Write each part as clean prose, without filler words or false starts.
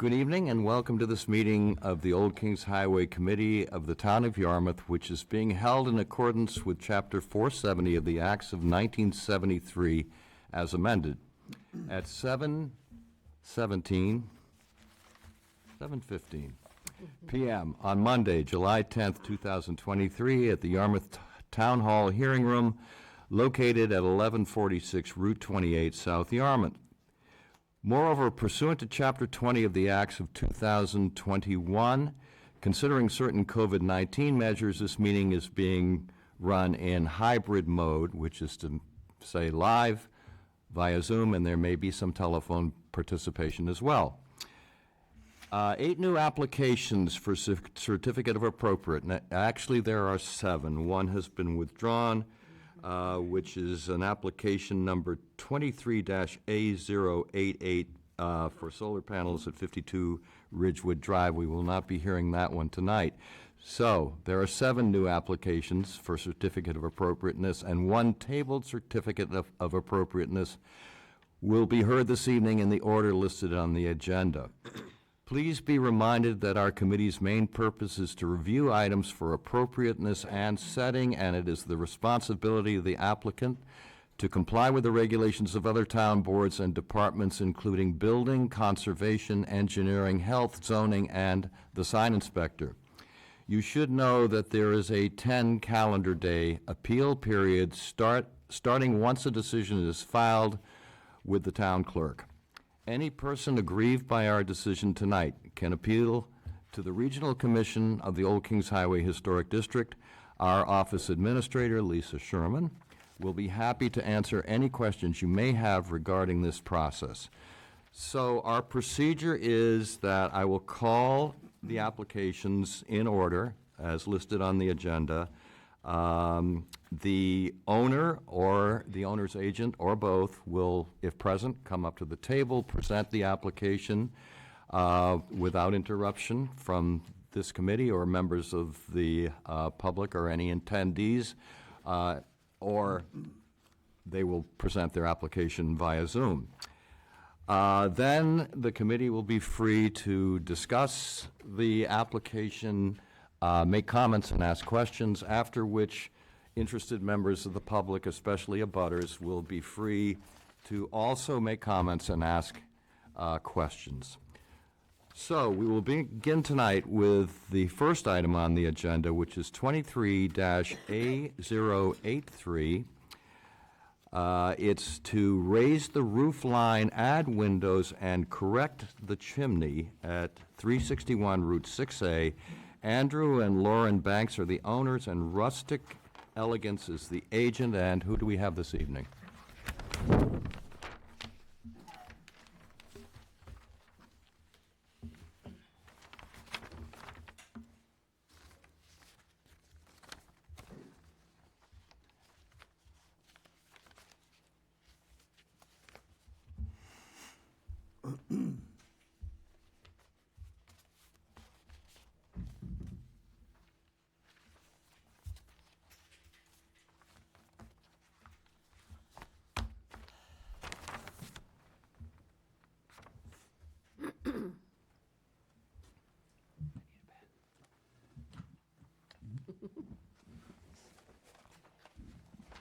Good evening and welcome to this meeting of the Old Kings Highway Committee of the Town of Yarmouth, which is being held in accordance with Chapter 470 of the Acts of 1973 as amended at 7:15 p.m. on Monday, July 10th, 2023 at the Yarmouth Town Hall Hearing Room located at 1146 Route 28, South Yarmouth. Moreover, pursuant to Chapter 20 of the Acts of 2021, considering certain COVID-19 measures, this meeting is being run in hybrid mode, which is to say live via Zoom, and there may be some telephone participation as well. 8 new applications for certificate of appropriateness. Actually, there are 7. One has been withdrawn, which is an application number 23-A088 for solar panels at 52 Ridgewood Drive. We will not be hearing that one tonight. So there are 7 new applications for certificate of appropriateness, and 1 tabled certificate of appropriateness will be heard this evening in the order listed on the agenda. Please be reminded that our committee's main purpose is to review items for appropriateness and setting, and it is the responsibility of the applicant to comply with the regulations of other town boards and departments, including building, conservation, engineering, health, zoning, and the sign inspector. You should know that there is a 10 calendar day appeal period starting once a decision is filed with the town clerk. Any person aggrieved by our decision tonight can appeal to the Regional Commission of the Old Kings Highway Historic District. Our office administrator, Lisa Sherman, will be happy to answer any questions you may have regarding this process. So our procedure is that I will call the applications in order as listed on the agenda. The owner or the owner's agent or both will, if present, come up to the table, present the application without interruption from this committee or members of the public or any attendees, or they will present their application via Zoom. Then the committee will be free to discuss the application, make comments and ask questions, after which interested members of the public, especially abutters, will be free to also make comments and ask questions. So we will begin tonight with the first item on the agenda, which is 23-A083. It's to raise the roof line, add windows, and correct the chimney at 361 Route 6A. Andrew and Lauren Banks are the owners, and Rustic Elegance is the agent. And who do we have this evening?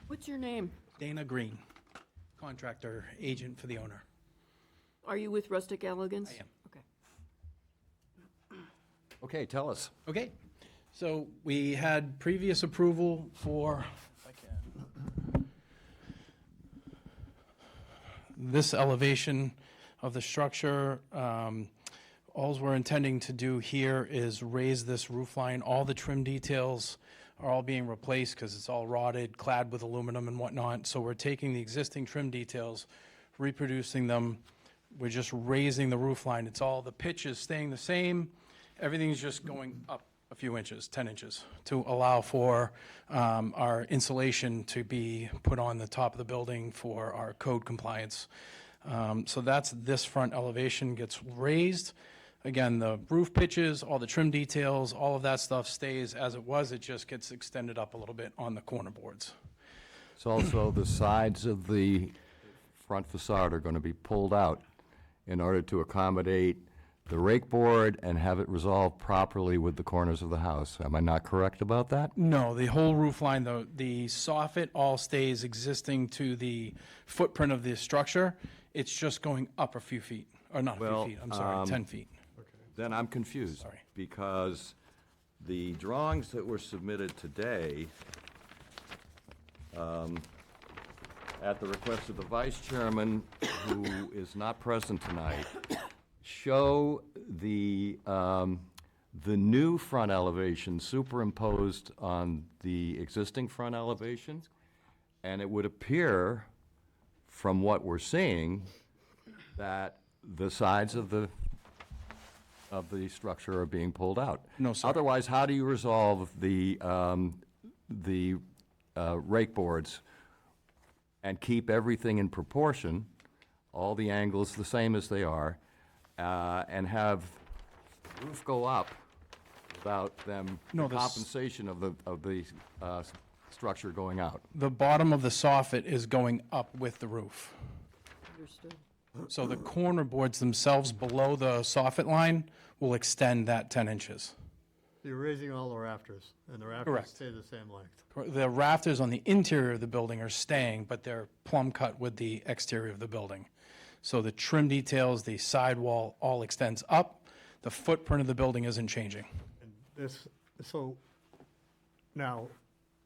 What's your name? Dana Green, contractor, agent for the owner. Are you with Rustic Elegance? I am. Okay. Okay, tell us. Okay, so we had previous approval for, if I can, this elevation of the structure. All we're intending to do here is raise this roof line. All the trim details are all being replaced because it's all rotted, clad with aluminum and whatnot. So we're taking the existing trim details, reproducing them. We're just raising the roof line. It's all, the pitch is staying the same. Everything's just going up a few inches, 10 inches, to allow for our insulation to be put on the top of the building for our code compliance. So that's this front elevation gets raised. Again, the roof pitches, all the trim details, all of that stuff stays as it was. It just gets extended up a little bit on the corner boards. So also the sides of the front facade are going to be pulled out in order to accommodate the rake board and have it resolved properly with the corners of the house. Am I not correct about that? No, the whole roof line, the soffit all stays existing to the footprint of the structure. It's just going up a few feet, or not a Well, few feet, I'm sorry, 10 feet. Then I'm confused. Sorry. Because the drawings that were submitted today, at the request of the vice chairman, who is not present tonight, show the new front elevation superimposed on the existing front elevation, and it would appear, from what we're seeing, that the sides of the structure are being pulled out. No, sir. Otherwise, how do you resolve the rake boards and keep everything in proportion, all the angles the same as they are, and have roof go up without them, No, the the compensation of the structure going out? The bottom of the soffit is going up with the roof. Understood. So the corner boards themselves below the soffit line will extend that 10 inches. You're raising all the rafters, and the rafters Correct. stay the same length. The rafters on the interior of the building are staying, but they're plumb cut with the exterior of the building. So the trim details, the sidewall, all extends up. The footprint of the building isn't changing. And this, so, now,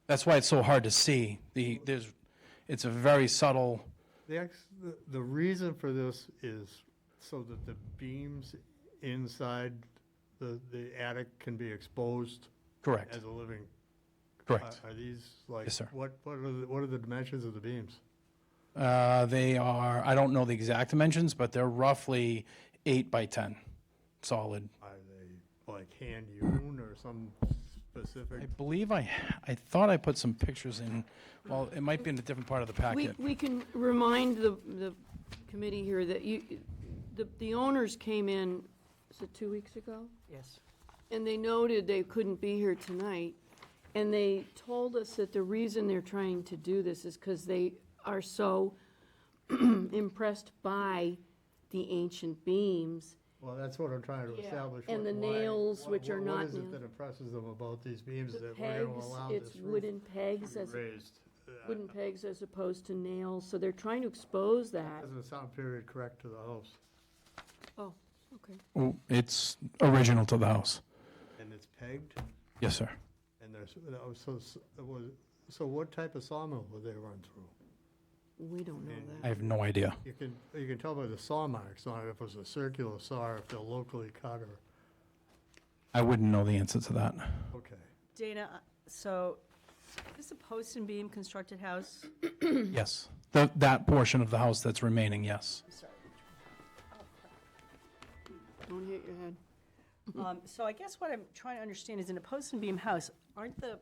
That's why it's so hard to see. It's a very subtle, the reason for this is so that the beams inside the attic can be exposed correct, as a living. correct. Are these like? Yes, sir. What are the dimensions of the beams? They are, I don't know the exact dimensions, but they're roughly 8 by 10, solid. Are they like hand hewn or some specific? I believe I thought I put some pictures in, well, it might be in a different part of the packet. We can remind the committee here that the owners came in, is it 2 weeks ago? Yes. And they noted they couldn't be here tonight, and they told us that the reason they're trying to do this is because they are so impressed by the ancient beams. Well, that's what I'm trying to Yeah, establish. and the why- nails, what- which are what not is it nails. that impresses them about these beams The that we're going pegs, to allow it's this roof wooden pegs to as, be raised? wooden pegs as opposed to nails, so they're trying to expose that. Doesn't sound period correct to the house, Oh, okay. Oh, it's original to the house. and it's pegged, Yes, sir. and there's, so what type of sawmill would they run through? We don't know I that. have no idea. You can tell by the saw marks on it if it was a circular saw or if they're locally cut or, I wouldn't know the answer to that. okay. Dana, so is this a post and beam constructed house? Yes, that portion of the house that's remaining, yes. I'm sorry. Don't hit your head. So I guess what I'm trying to understand is in a post and beam house, aren't the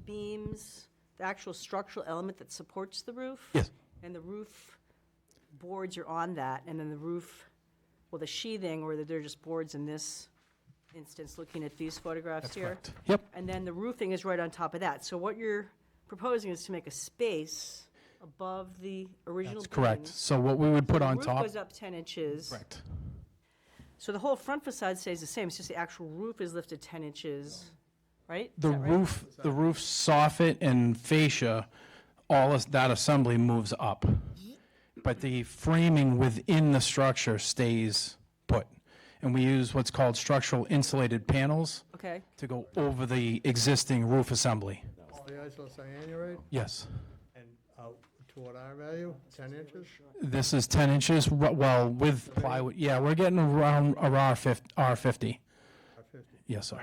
beams the actual structural element that supports the roof? Yes. And the roof boards are on that, and then the roof, well, the sheathing, or they're just boards in this instance, looking at these photographs here? Correct. Yep, And then the roofing is right on top of that. So what you're proposing is to make a space above the original that's correct. beams. So what we would put on The top. roof goes up 10 inches. Correct. So the whole front facade stays the same, it's just the actual roof is lifted 10 inches, right? Is The that right? roof soffit and fascia, all of that assembly moves up. But the framing within the structure stays put. And we use what's called structural insulated panels Okay, to go over the existing roof assembly. Polyisocyanurate, Yes. and to what R value, 10 inches? This is 10 inches, well, with plywood, yeah, we're getting around R50. R50. Yes, sir.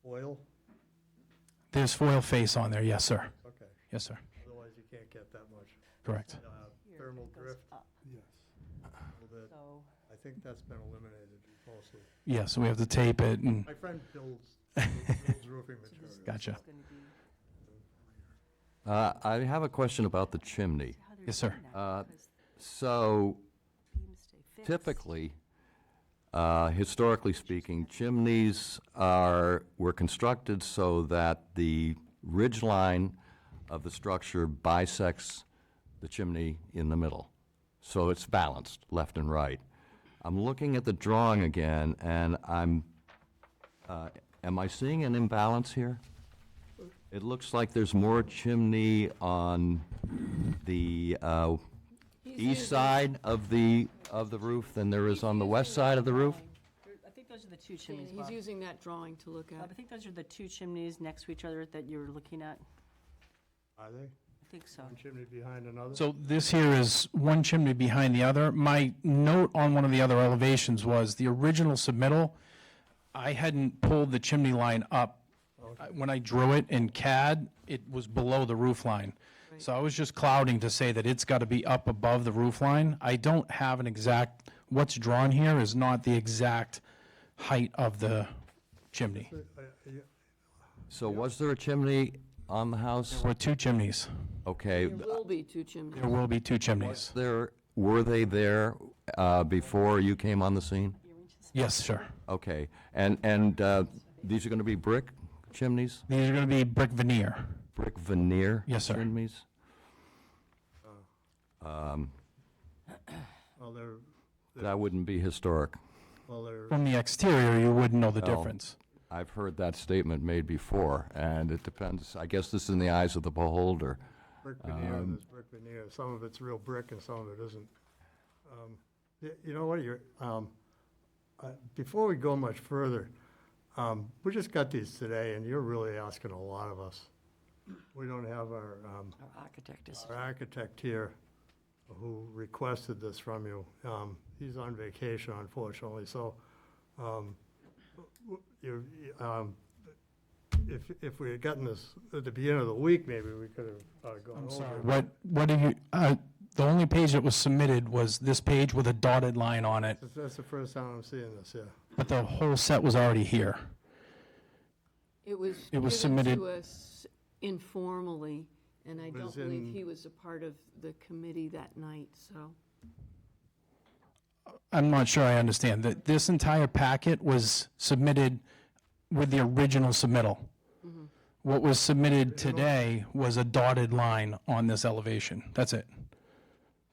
Oil, There's foil face on there, yes, sir. okay, Yes, sir. otherwise you can't get that much. Correct. Thermal goes drift, up. yes. A little bit. so, I think that's been eliminated mostly. Yes, we have to tape it and, My friend builds roofing materials. gotcha. it's gonna be, I have a question about the chimney. how they're Yes, sir. doing that, because So beams stay fixed. typically, historically speaking, chimneys were constructed so that the ridge line of the structure bisects the chimney in the middle. So it's balanced, left and right. I'm looking at the drawing again, and am I seeing an imbalance here? It looks like there's more chimney on the east side of the roof than there is on the west side of the roof? I think those are the two Yeah, chimneys, he's Bob. using that drawing to look Bob, at. I think those are the two chimneys next to each other that you're looking at. Are they? I think so. One chimney behind another? So this here is one chimney behind the other. My note on one of the other elevations was the original submittal, I hadn't pulled the chimney line up. When I drew it in CAD, it was below the roof line. So I was just clouding to say that it's got to be up above the roof line. I don't have an exact, what's drawn here is not the exact height of the chimney. So was there a chimney on the house? There were two chimneys. Okay. There will be two chimneys. There will be two chimneys. Were they there before you came on the scene? Yes, sir. Okay, and these are going to be brick chimneys? These are going to be brick veneer. Brick veneer? Yes, sir. Chimneys? Well, That wouldn't be historic. they're, From the exterior, you wouldn't know the Well, difference. I've heard that statement made before, and it depends, I guess this is in the eyes of the beholder. brick veneer, there's brick veneer. Some of it's real brick and some of it isn't. You know what, before we go much further, we just got these today, and you're really asking a lot of us. We don't have our architect here who requested this from you. He's on vacation, unfortunately, so if we had gotten this at the beginning of the week, maybe we could have gone over it. What do you, the only page that was submitted was this page with a dotted line on it, That's the first time I'm seeing this, yeah. but the whole set was already here. It was It was given submitted- to us informally, and I don't Was believe in- he was a part of the committee that night, so. I'm not sure I understand, that this entire packet was submitted with the original submittal. What was submitted today was a dotted line on this elevation, that's it.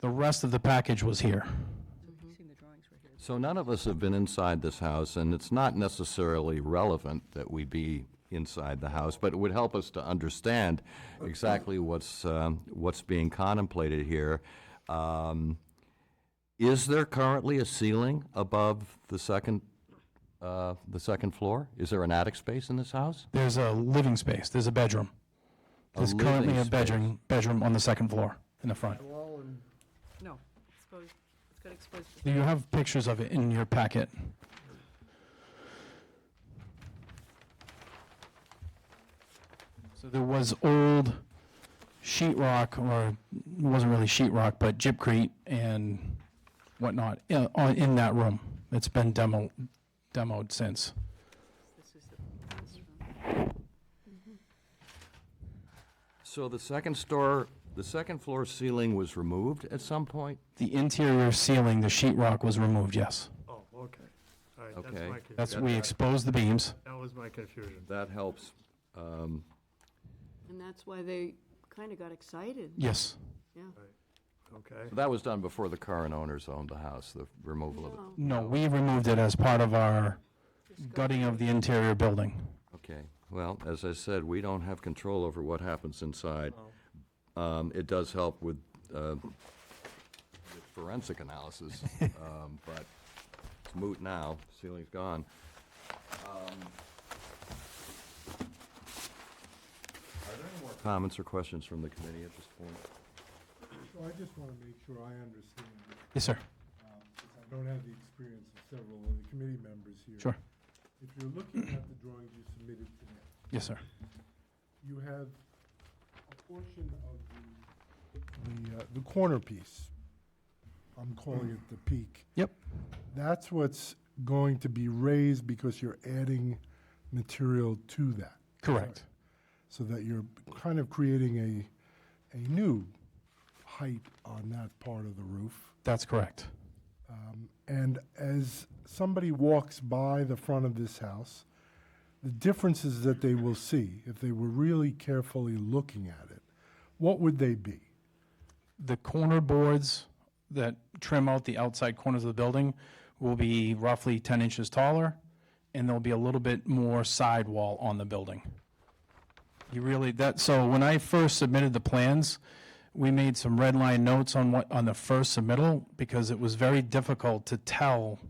The rest of the package was here. Seeing the drawings were here. So none of us have been inside this house, and it's not necessarily relevant that we be inside the house, but it would help us to understand exactly what's being contemplated here. Is there currently a ceiling above the second floor? Is there an attic space in this house? There's a living space, there's a bedroom. There's currently living a space. bedroom on the second floor, in the front. Wall and No, it's got exposed. You have pictures of it in your packet. So there was old sheetrock, or it wasn't really sheetrock, but gypcrete and whatnot in that room. It's been demoed since. This is the room. So the second floor ceiling was removed at some point? The interior ceiling, the sheetrock was removed, yes. Oh, okay. All right, Okay. that's my confusion. That's, we exposed the beams. That was my confusion. That helps. And that's why they kind of got excited, Yes. yeah. Okay. That was done before the current owners owned the house, the removal of it. No, No, we removed it as part of our gutting of the interior building. Okay, well, as I said, we don't have control over what happens inside. Oh. It does help with forensic analysis, but it's moot now, ceiling's gone. Are there any more comments or questions from the committee at this point? So I just want to make sure I understand it, Yes, sir. because I don't have the experience of several of the committee members here. Sure. If you're looking at the drawings you submitted today, Yes, sir. you have a portion of the corner piece. I'm calling it the peak. Yep. That's what's going to be raised because you're adding material to that. Correct. So that you're kind of creating a new height on that part of the roof. That's correct. And as somebody walks by the front of this house, the differences that they will see, if they were really carefully looking at it, what would they be? The corner boards that trim out the outside corners of the building will be roughly 10 inches taller, and there'll be a little bit more sidewall on the building. So when I first submitted the plans, we made some red line notes on the first submittal, because it was very difficult to tell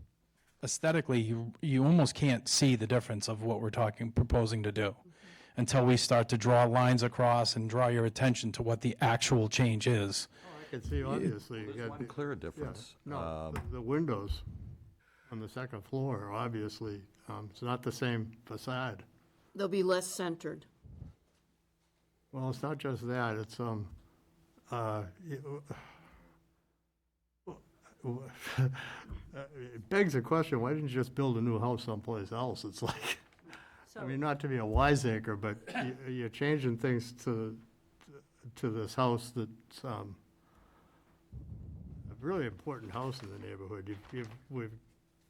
aesthetically. You almost can't see the difference of what we're proposing to do until we start to draw lines across and draw your attention to what the actual change is. I can see, obviously. you There's got one the- clear yeah, difference. No, the windows on the second floor are obviously, it's not the same facade. They'll be less centered. Well, it's not just that, it's, it begs the question, why didn't you just build a new house someplace else? It's like, I So, mean, not to be a wiseacre, but you're changing things to this house that's, a really important house in the neighborhood.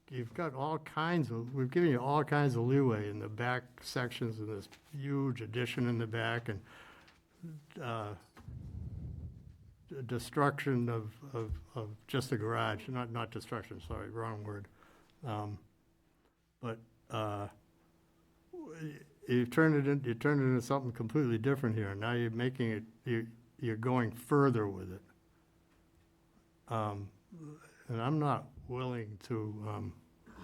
You've got all kinds of, we've given you all kinds of leeway in the back sections, and this huge addition in the back, and destruction of just the garage, not destruction, sorry, wrong word. But you turned it into something completely different here, and now you're making it, you're going further with it. And I'm not willing to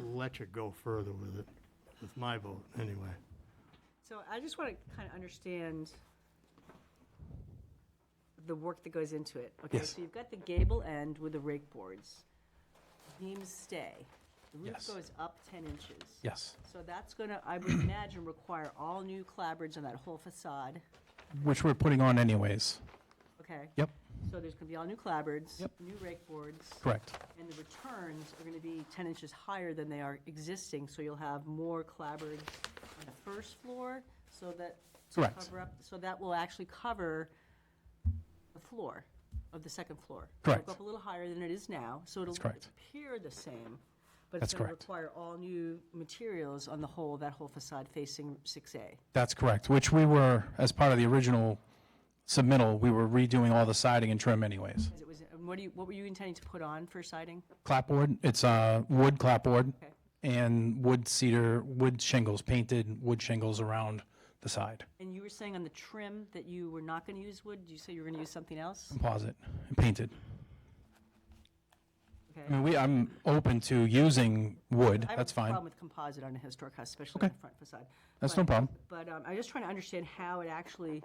let you go further with it, with my vote, anyway. so I just want to kind of understand the work that goes into it. Okay, Yes. so you've got the gable end with the rake boards. Beams stay. The roof Yes. goes up 10 inches. Yes. So that's going to, I would imagine, require all new clapboards on that whole facade. Which we're putting on anyways. Okay? Yep, So there's going to be all new clapboards. Yep. New rake boards. correct. And the returns are going to be 10 inches higher than they are existing, so you'll have more clapboards on the first floor, so that. to Correct. cover up. So that will actually cover the floor of the second floor. Correct. It'll go up a little higher than it is now, so it'll That's correct. appear the same, but That's it's going to correct. require all new materials on the whole, that whole facade facing 6A. That's correct, which we were, as part of the original submittal, we were redoing all the siding and trim anyways. As it was, and what were you intending to put on for siding? Clapboard, it's wood clapboard Okay. and wood cedar, wood shingles, painted wood shingles around the side. And you were saying on the trim that you were not going to use wood? Did you say you were going to use something else? Composite and painted. Okay. I mean, I'm open to using wood, I have that's a fine. problem with composite on a historic house, especially on Okay. the front facade. That's But- no problem. But I'm just trying to understand how it actually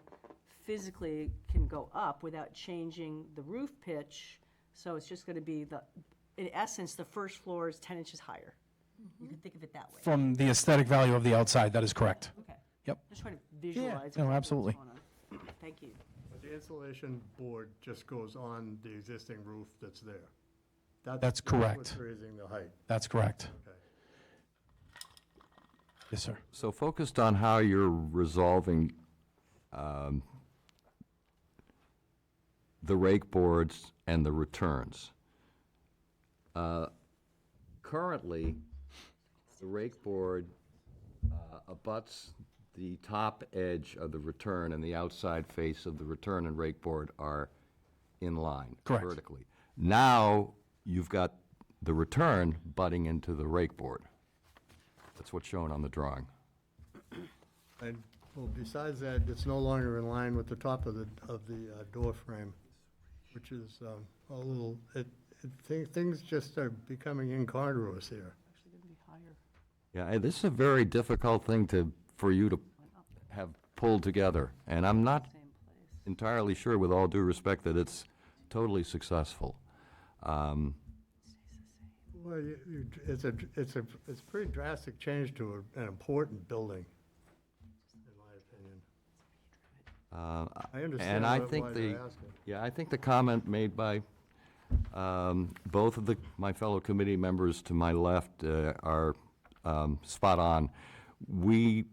physically can go up without changing the roof pitch. So it's just going to be in essence, the first floor is 10 inches higher. You can think of it that way. From the aesthetic value of the outside, that is correct. Okay. Yep. Just trying to visualize. no, exactly what's absolutely. going on. Thank you. But the insulation board just goes on the existing roof that's there. That's correct. What's raising the height, That's correct. okay. Yes, sir. So focused on how you're resolving the rake boards and the returns. Currently, the rake board abuts the top edge of the return, and the outside face of the return and rake board are in line. Correct. Vertically. Now, you've got the return butting into the rake board. That's what's shown on the drawing. And, well, besides that, it's no longer in line with the top of the door frame, which is a little, things just are becoming incongruous here. Actually going to be higher. Yeah, and this is a very difficult thing for you to have pulled together, and I'm not Same place. entirely sure, with all due respect, that it's totally successful. Well, it's a pretty drastic change to an important building, in my opinion. I understand And I why think they're asking. yeah, I think the comment made by both of my fellow committee members to my left are spot on. We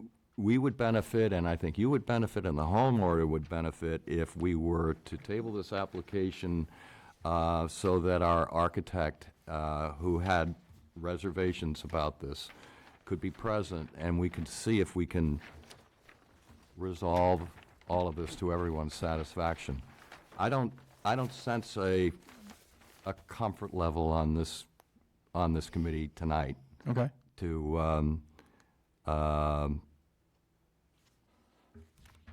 would benefit, and I think you would benefit, and the homeowner would benefit if we were to table this application so that our architect, who had reservations about this, could be present, and we could see if we can resolve all of this to everyone's satisfaction. I don't sense a comfort level on this on this committee tonight Okay. to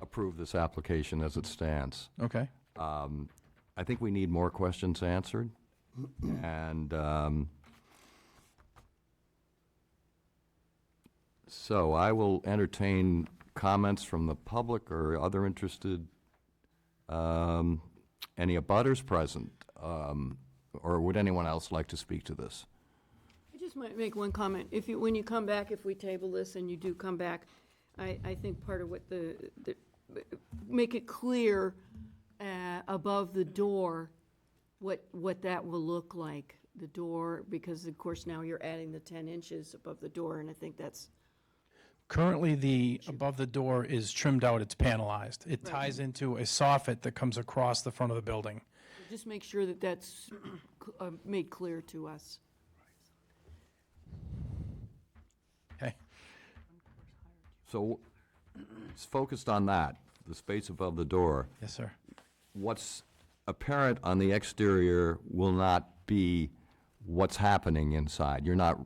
approve this application as it stands. Okay. I think we need more questions answered, and so I will entertain comments from the public or other interested, any abutters present, or would anyone else like to speak to this? I just might make one comment. If you, when you come back, if we table this and you do come back, I think part of what make it clear above the door what that will look like, the door, because of course now you're adding the 10 inches above the door, and I think that's, Currently, the above the door is trimmed out, it's panelized. It ties into a soffit that comes across the front of the building. just make sure that that's made clear to us. Okay. So it's focused on that, the space above the door. Yes, sir. What's apparent on the exterior will not be what's happening inside. You're not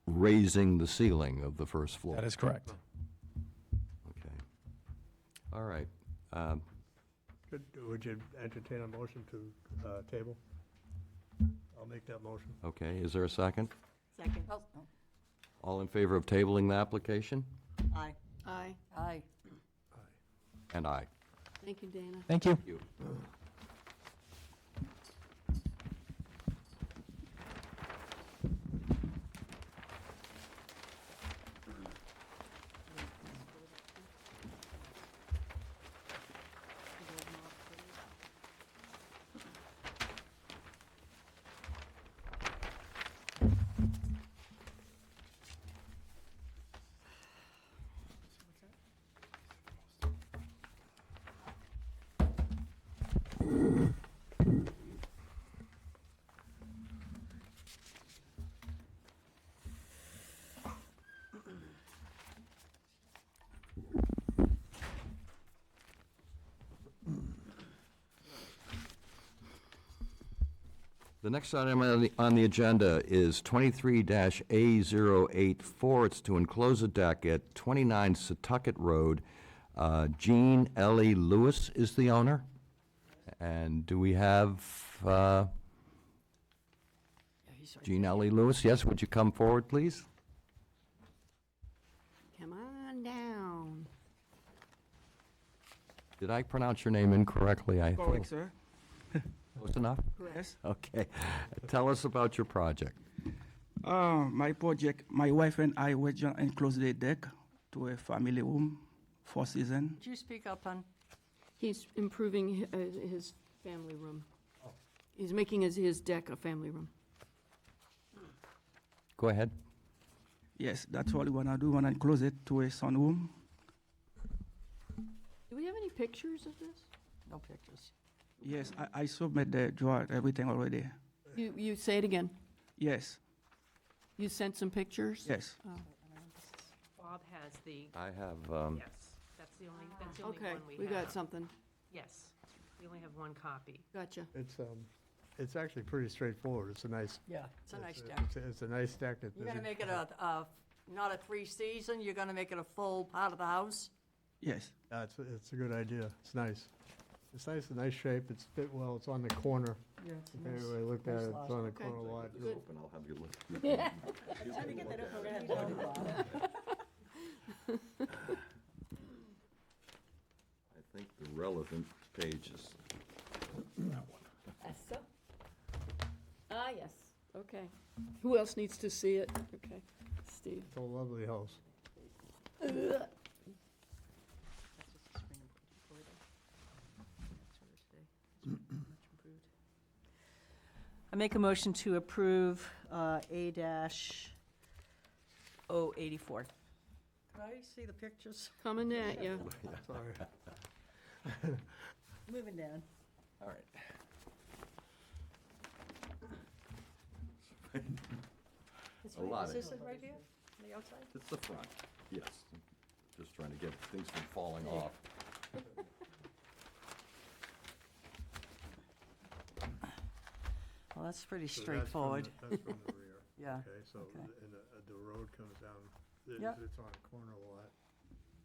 raising the ceiling of the first floor. That is correct. Okay. All right. Would you entertain a motion to table? I'll make that motion. Okay, is there a second? Second. All in favor of tabling the application? Aye. Aye. Aye. And aye. Thank you, Dana. Thank you. You. The next item on the agenda is 23-A084. It's to enclose a deck at 29 Setauket Road. Jean Ellie Lewis is the owner. And do we have Jean Ellie Lewis? Yes, would you come forward, please? Come on down. Did I pronounce your name incorrectly? I feel Correct, sir. close enough? Yes. Okay. Tell us about your project. My project, my wife and I were just enclose the deck to a family room, 4 seasons. Could you speak up, hon? He's improving his family room. He's making his deck a family room. Go ahead. Yes, that's what we wanna do. Wanna enclose it to a sunroom. Do we have any pictures of this? No pictures. Yes, I submit the draw, everything already. You say it again. Yes, You sent some pictures? yes. Bob has the, I have, yes, that's the only one Okay, we have. we got something. Yes, we only have one copy. Gotcha. It's actually pretty straightforward. It's a nice. Yeah, it's a nice deck. It's a nice deck. You're gonna make it not a 3-season, you're gonna make it a full part of the house? Yes, It's a good idea. It's nice. It's nice, a nice shape. It's fit well. It's on the corner. Yeah. If anybody looked at it, it's on the corner lot. Good. I think the relevant pages. Ah, yes, okay. Who else needs to see it? Okay, Steve. It's a lovely house. I make a motion to approve A-084. Could I see the pictures? Coming at you. Sorry. Moving down. All right. A lot Is of this it right here, on the outside? It's the front, yes. Just trying to get things from falling off. Well, that's pretty So that's from straightforward. That's from the rear. Yeah. Okay, so, okay. and the road comes down, Yep. it's on a corner lot,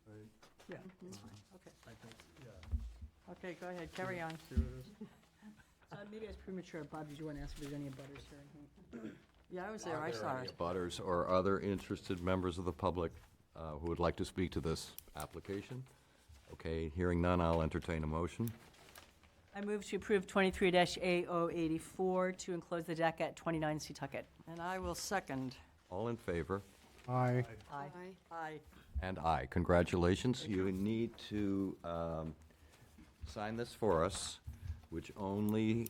right? Yeah, that's fine, okay. I think, yeah. Okay, go ahead, carry on. See what it is? Maybe it's premature. Bob, did you want to ask if there's any butters here? Yeah, I was there, I saw it. Butters or other interested members of the public who would like to speak to this application? Okay, hearing none, I'll entertain a motion. I move to approve 23-A084 to enclose the deck at 29 Seatucket. And I will second. All in favor? Aye. Aye. Aye. And aye. Congratulations. You need to sign this for us, which only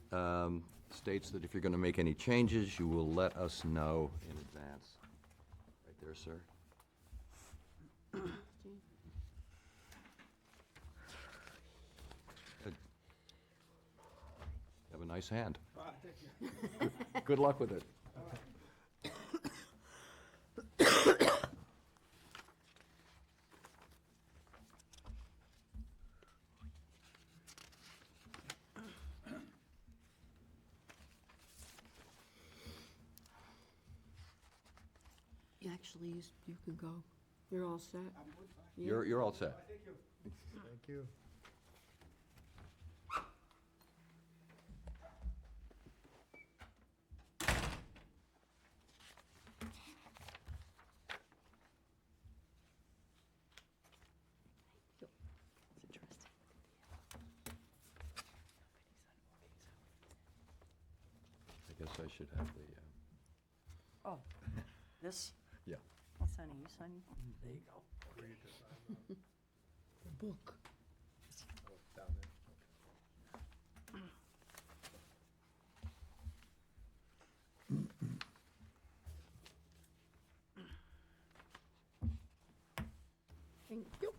states that if you're going to make any changes, you will let us know in advance. Right there, sir. Good. You have a nice hand. Good luck with it. Actually, you can go. You're all set. Yeah. You're all set. Thank you. I guess I should have the, Oh, this? yeah. Sunny, you signing? There you go. Book. Down there. Thank you.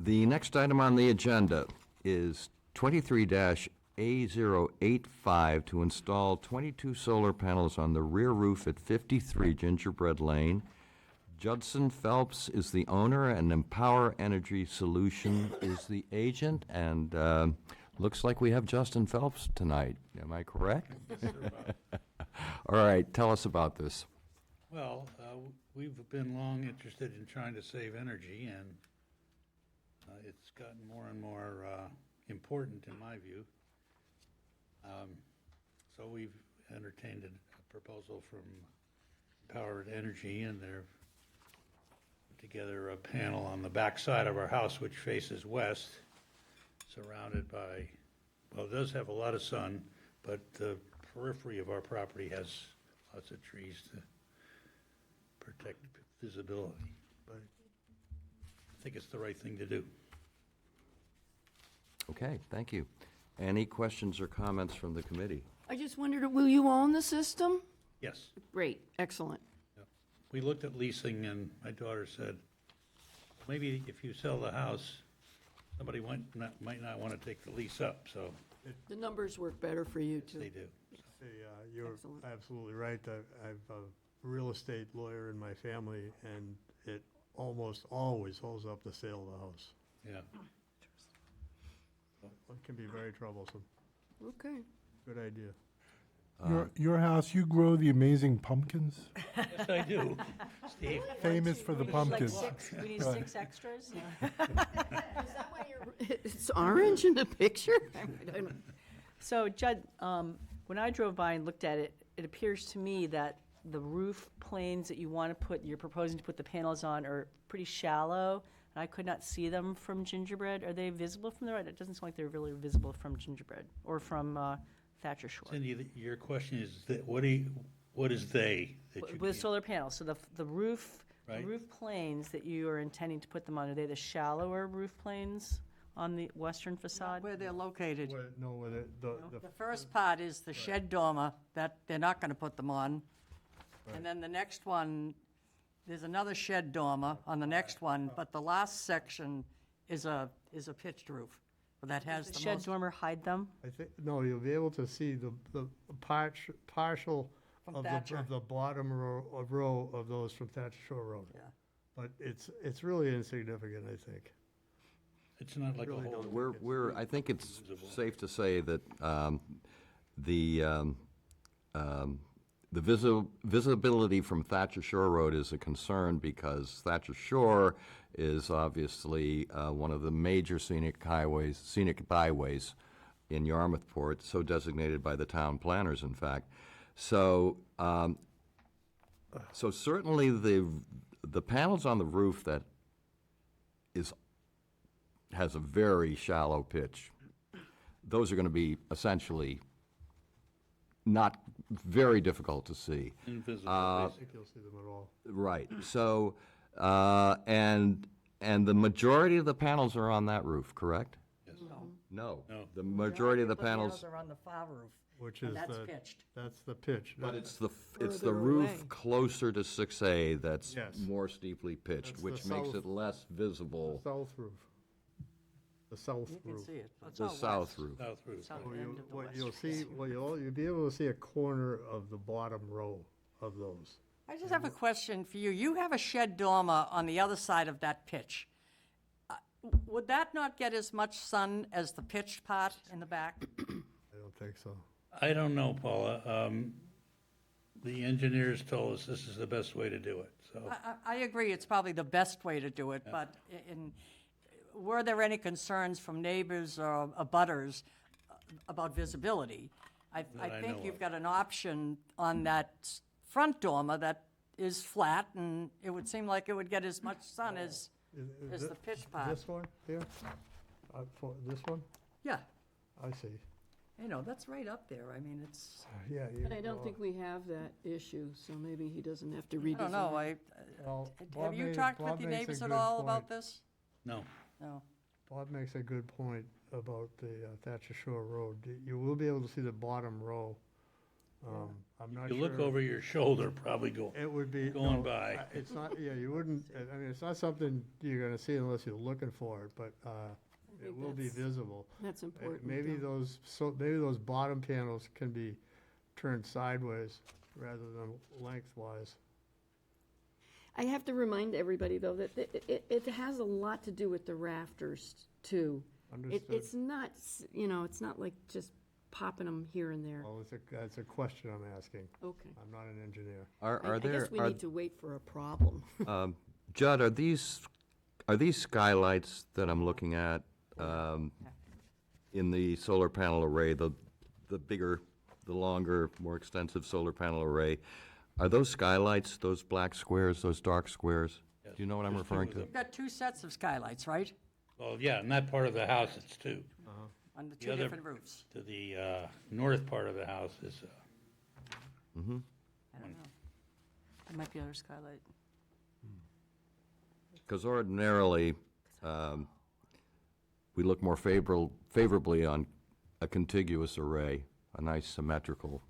The next item on the agenda is 23-A085 to install 22 solar panels on the rear roof at 53 Gingerbread Lane. Judson Phelps is the owner, and Empower Energy Solution is the agent, and looks like we have Justin Phelps tonight. Am I correct? All right, tell us about this. Well, we've been long interested in trying to save energy, and it's gotten more and more important in my view. So we've entertained a proposal from Powered Energy, and they're put together a panel on the back side of our house, which faces west, surrounded by, well, it does have a lot of sun, but the periphery of our property has lots of trees to protect visibility. But I think it's the right thing to do. Okay, thank you. Any questions or comments from the committee? I just wondered, will you own the system? Yes. Great, excellent. Yep. We looked at leasing, and my daughter said, maybe if you sell the house, somebody might not want to take the lease up, so The numbers work better for you, too. they do. Hey, you're Excellent. absolutely right. I've a real estate lawyer in my family, and it almost always holds up the sale of the house. Yeah. It can be very troublesome. Okay. Good idea. Your house, you grow the amazing pumpkins? Yes, I do. Steve, Famous for the Like pumpkins. six, we need 6 extras? It's orange in the picture? I don't- So Judd, when I drove by and looked at it, it appears to me that the roof planes that you want to put, you're proposing to put the panels on are pretty shallow, and I could not see them from Gingerbread. Are they visible from the right? It doesn't seem like they're really visible from Gingerbread or from Thatcher Shore. Cindy, your question is that what is they? that you With can't- solar panels, so the roof The right? roof planes that you are intending to put them on, are they the shallower roof planes on the western facade? Where they're located. Where The first part is the shed dormer, that they're not gonna put them on. And then the next one, there's another shed dormer on the next one, but the last section is a pitched roof. But that has The the shed most, dormer hide them? I think, no, you'll be able to see the partial From of Thatcher. the bottom row of those from Thatcher Shore Road. Yeah. But it's really insignificant, I think. It's not like a Really whole. don't. I think it's safe to say that the visibility from Thatcher Shore Road is a concern because Thatcher Shore is obviously one of the major scenic byways in Yarmouthport, so designated by the town planners, in fact. So, so certainly the panels on the roof that has a very shallow pitch, those are going to be essentially not very difficult to see. Invisible, I basically. think you'll see them at all. Right, so, and the majority of the panels are on that roof, correct? Yes. No. No. The majority of the panels panels, are on the far roof, Which and is that's the, pitched. that's the pitch. but it's the Further roof away. closer to 6A that's Yes. more steeply pitched, That's the which makes south- it less visible, South roof. The south You can roof. see it. It's the all south west. roof. South roof. South Well, end of the What west. you'll see, you'll be able to see a corner of the bottom row of those. I just have a question for you. You have a shed dormer on the other side of that pitch. Would that not get as much sun as the pitched part in the back? I don't think so. I don't know, Paula. The engineers told us this is the best way to do it, so. I agree, it's probably the best way to do it, but were there any concerns from neighbors or abutters about visibility? I I think know you've of. got an option on that front dormer that is flat, and it would seem like it would get as much sun as the pitch part. This one here? For this one? Yeah, I see. you know, that's right up there, I mean, it's, Yeah. But I don't think we have that issue, so maybe he doesn't have to redesign. I don't know, Well, have Bob you made- talked with Bob the makes a neighbors at good all about point. this? No. No. Bob makes a good point about the Thatcher Shore Road. You will be able to see the bottom row. I'm not You sure. look over your shoulder, probably go, It would be. going no, by. It's not, yeah, you wouldn't, I mean, it's not something you're gonna see unless you're looking for it, but it think will be that's- visible. That's important. Maybe though. maybe those bottom panels can be turned sideways rather than lengthwise. I have to remind everybody, though, that it has a lot to do with the rafters, too. Understood. It's not, it's not like just popping them here and there. Well, it's a question I'm asking. Okay. I'm not an engineer. Are I there, guess we need to wait for a problem. Judd, are these skylights that I'm looking at in the solar panel array, the bigger, the longer, more extensive solar panel array, are those skylights, those black squares, those dark squares? Do you know what I'm There's two referring of to? them. You've got two sets of skylights, right? Well, yeah, in that part of the house, it's two. On the The two other- different roofs. To the north part of the house is, I don't know. It might be other skylight. Because ordinarily, we look more favorably on a contiguous array, a nice symmetrical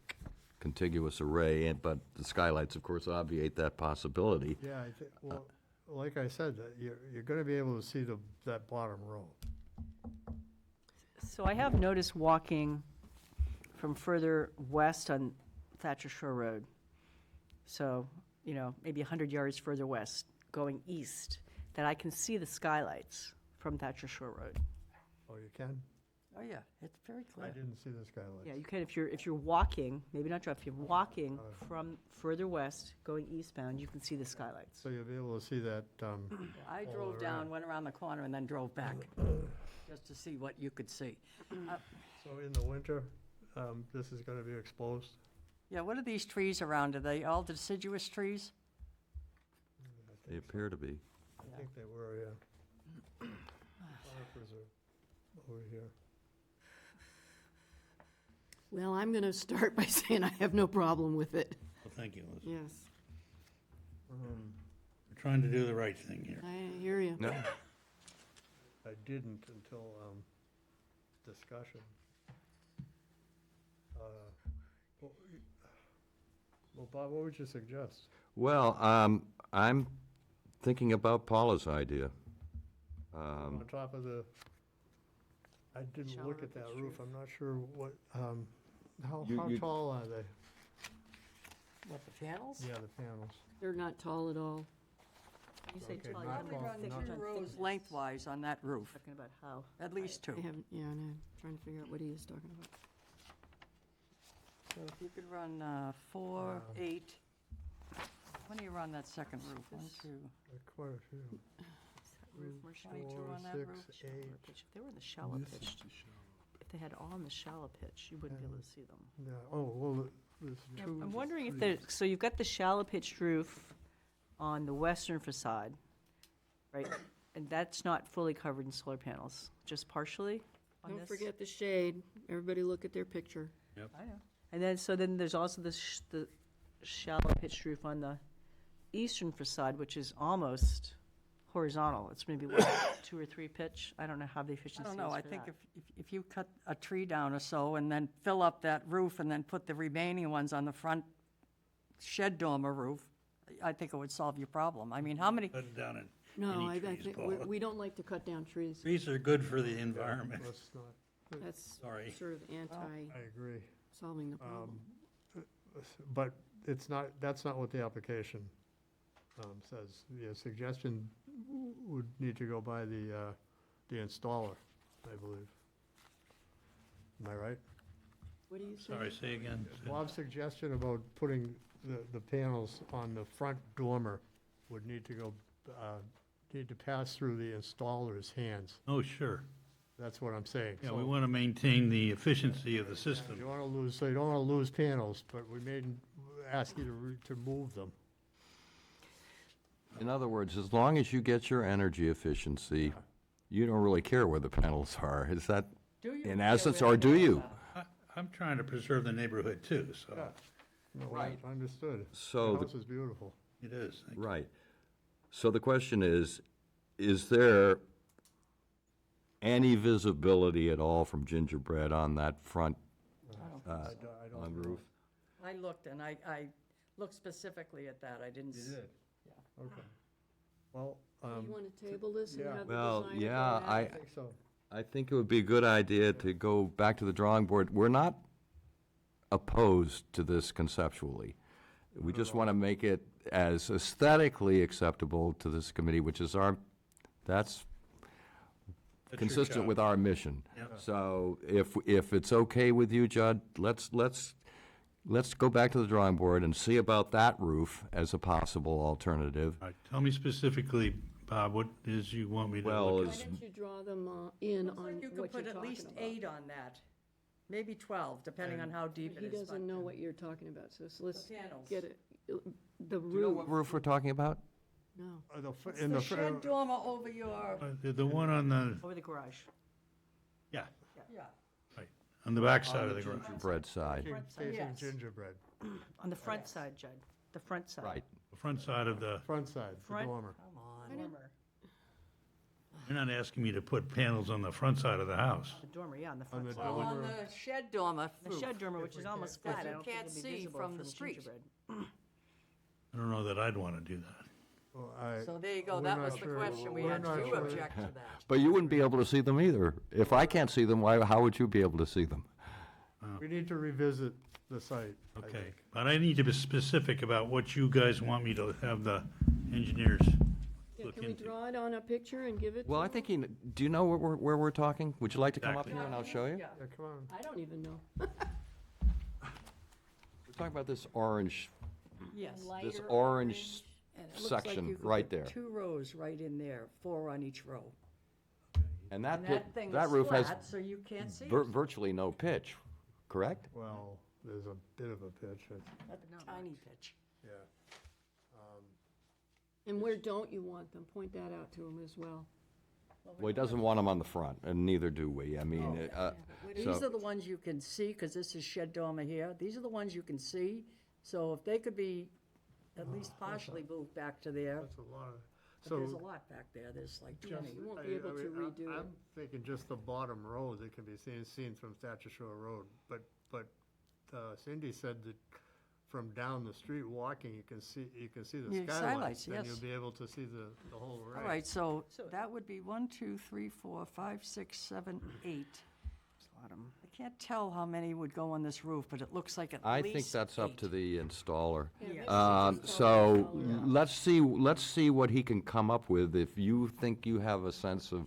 contiguous array, but the skylights, of course, obviate that possibility. Yeah, I think, well, like I said, that you're gonna be able to see that bottom row. So I have noticed walking from further west on Thatcher Shore Road. So, maybe 100 yards further west, going east, that I can see the skylights from Thatcher Shore Road. Oh, you can? Oh, yeah, it's very I clear. didn't see the skylights. Yeah, you can, if you're walking, maybe not driving, if you're walking from further west, going eastbound, you can see the skylights. So you'll be able to see that, I drove down, went around the corner, and then drove back, just to see what you could see. so in the winter, this is gonna be exposed? Yeah, what are these trees around? Are they all deciduous trees? They appear to be. I think they were, yeah. Conifers are over here. Well, I'm going to start by saying I have no problem with it. well, thank you, Elizabeth. Yes. We're trying to do the right thing here. I hear you. No? I didn't until discussion. Well, Bob, what would you suggest? Well, I'm thinking about Paula's idea. On top of the, I didn't look at that roof, I'm not sure what, how You- tall are they? What, the panels? Yeah, the panels. They're not tall at all. You say Okay, tall, not you tall, mean Run thick- not- two thick- rows thickness. lengthwise on that roof, Talking about how. at least I two. haven't, yeah, I'm trying to figure out what he is talking about. So if you could run 4, 8, when do you run that second roof? 1, 2, Quite a few. Roof more shallow. 22 4, on that 6, roof? 8. Pitch. If they were in the shallow pitch, if they had all in the shallow pitch, you wouldn't be able to see them. Yeah, oh, well, there's two. I'm wondering if there, so you've got the shallow pitched roof on the western facade, right? And that's not fully covered in solar panels, just partially on Don't this? forget the shade. Everybody look at their picture. I know. And then, so then there's also the shallow pitched roof on the eastern facade, which is almost horizontal. It's maybe what, 2 or 3 pitch? I don't know how the I efficiency is don't know, I for think that. if you cut a tree down or so and then fill up that roof and then put the remaining ones on the front shed dormer roof, I think it would solve your problem. I mean, how many, Cut it down in No, I any trees, think, Paula. we don't like to cut down trees. Trees are good for the environment. Let's not, That's Sorry. sort of I agree. anti-solving the problem. But it's not, that's not what the application says. The suggestion would need to go by the installer, I believe. Am I right? What do you say? Sorry, say again. Bob's suggestion about putting the panels on the front dormer would need to go, need to pass through the installer's hands. Oh, sure. That's what I'm saying. Yeah, So we want to maintain the efficiency of the system. You want to lose, so you don't want to lose panels, but we may ask you to move them. In other words, as long as you get your energy efficiency, you don't really care where the panels are. Is that do you? in care essence, where or the do you? panels are? I'm trying to preserve the neighborhood too, so No, Right. Understood. So The the- house is beautiful. it is. Thank you. Right. So the question is there any visibility at all from Gingerbread on that front I don't on know. roof? I looked, and I looked specifically at that, I didn't. Okay. Well, You want to table this and yeah. have the Well, designer yeah, go I at it? think so. I think it would be a good idea to go back to the drawing board. We're not opposed to this conceptually. We just want to make it as aesthetically acceptable to this committee, which is that's That's your consistent job. with our mission. Yep. So if it's okay with you, Judd, let's go back to the drawing board and see about that roof as a possible alternative. All right, tell me specifically, Bob, what is you want me to Well, look Why at? don't you draw them in Looks on like you could what you're put at talking least about? 8 on that, maybe 12, depending on how deep He it is. but- doesn't know what you're talking about, so let's panels. get it, the Do you know roof, what roof we're talking about? no. It's In the the, shed dormer over your, The one on the, Over the garage. yeah, yeah, right, on the back side of the garage. Bread side, facing yes. gingerbread, On the front side, Judd, the front side. right. The front side of the, front side, the Front. dormer. come on. Dormer. you're not asking me to put panels on the front side of the house. The dormer, yeah, on the On front the side. Well, on dormer. the shed dormer The roof. shed dormer, which is almost If flat, you I don't can't think it'd be see visible from the street. gingerbread. I don't know that I'd want to do that. Well, So there you go, we're that not was the sure- question we we're had. Do not you sure. object to that? But you wouldn't be able to see them either. If I can't see them, how would you be able to see them? We need to revisit the site, I Okay, think. but I need to be specific about what you guys want me to have the engineers Yeah, look can we into. draw it on a picture and give it to Well, I him? think do you know where we're talking? Would you like to come up Exactly. here and I'll show you? Yeah. Yeah, come on. I don't even know. We're talking about this orange, Yes. this orange And it looks like section you could right put there. 2 rows right in there, 4 on each row. And that And pit, that thing that is roof has flat, so you can't see. virtually no pitch, correct? Well, there's a bit of a pitch, A tiny pitch. yeah. And where don't you want them? Point that out to him as well. Well, he doesn't want them on the front, and neither do we. I mean, These so- are the ones you can see, because this is shed dormer here. These are the ones you can see. So if they could be at least partially moved back to there. That's a lot of, But so. there's a lot back there, there's like 20. You won't be able to redo it. I'm thinking just the bottom row that can be seen from Thatcher Shore Road, but Cindy said that from down the street walking, you can see the Yeah, skylights. skylights, And yes. you'll be able to see the whole array. All right, so that would be 1, 2, 3, 4, 5, 6, 7, 8. I can't tell how many would go on this roof, but it looks like at I least think that's up to 8. the installer. Yeah. So let's see what he can come up with. If you think you have a sense of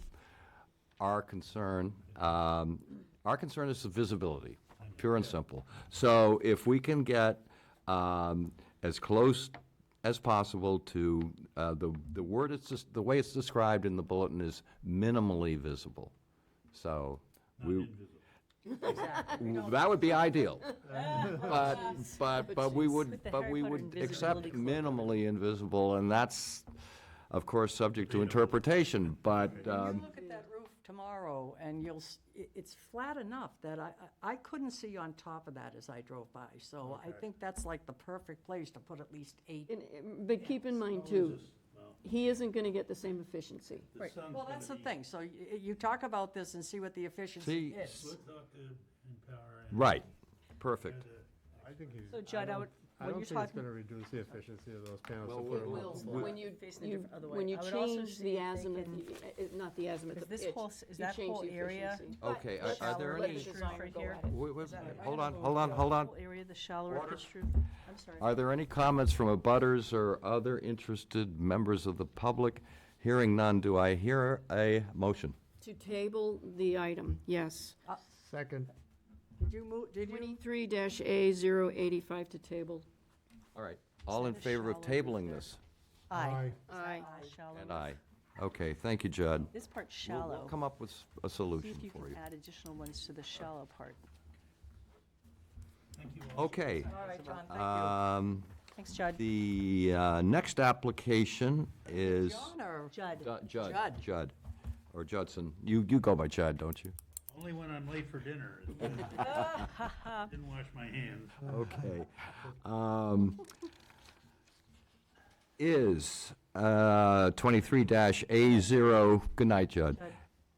our concern is the visibility, pure and simple. So if we can get as close as possible to, the word, it's just, the way it's described in the bulletin is minimally visible. So that would be ideal. But we would, With the but Harry we Potter would accept invisibility cloak. minimally invisible, and that's, of course, subject to interpretation, but, You look at that roof tomorrow, and it's flat enough that I couldn't see on top of that as I drove by. So I think that's like the perfect place to put at least 8. But keep in mind too, he isn't gonna get the same efficiency. Right. Well, that's the thing. So you talk about this and see what the efficiency See, is. Talk to Empower and right, perfect. I think he's. So Judd, I when don't you're think it's talking, gonna reduce the efficiency of those panels. Well, to put them we'll- up. When you, Facing the you, different other way. when you I would also change see the if they azimuth, can- not the azimuth, the Is this pitch, whole- is you that change whole the area- efficiency. Okay, are there Let any, the designer Right go here? at it. hold on, hold on. whole area, the shallower pitched roof? I'm sorry. Are there any comments from abutters or other interested members of the public? Hearing none, do I hear a motion? To table the item, yes. Second, Did you move, did you? 23-A085 to table. All right, all in the favor of shallow roof tabling there? this? Aye. Aye. Shallow And roof. aye. Okay, thank you, Judd. This part's We'll shallow. come up with a See solution if you for can you. add additional ones to the shallow part. thank you all. Okay. All right, John, thank Thanks, Judd. The next application you. is John or? Judd. Judd. Judd, or Judson. You go by Judd, don't you? Only when I'm late for dinner. Didn't wash my hands. Okay. Is 23-A0, good night, Judd.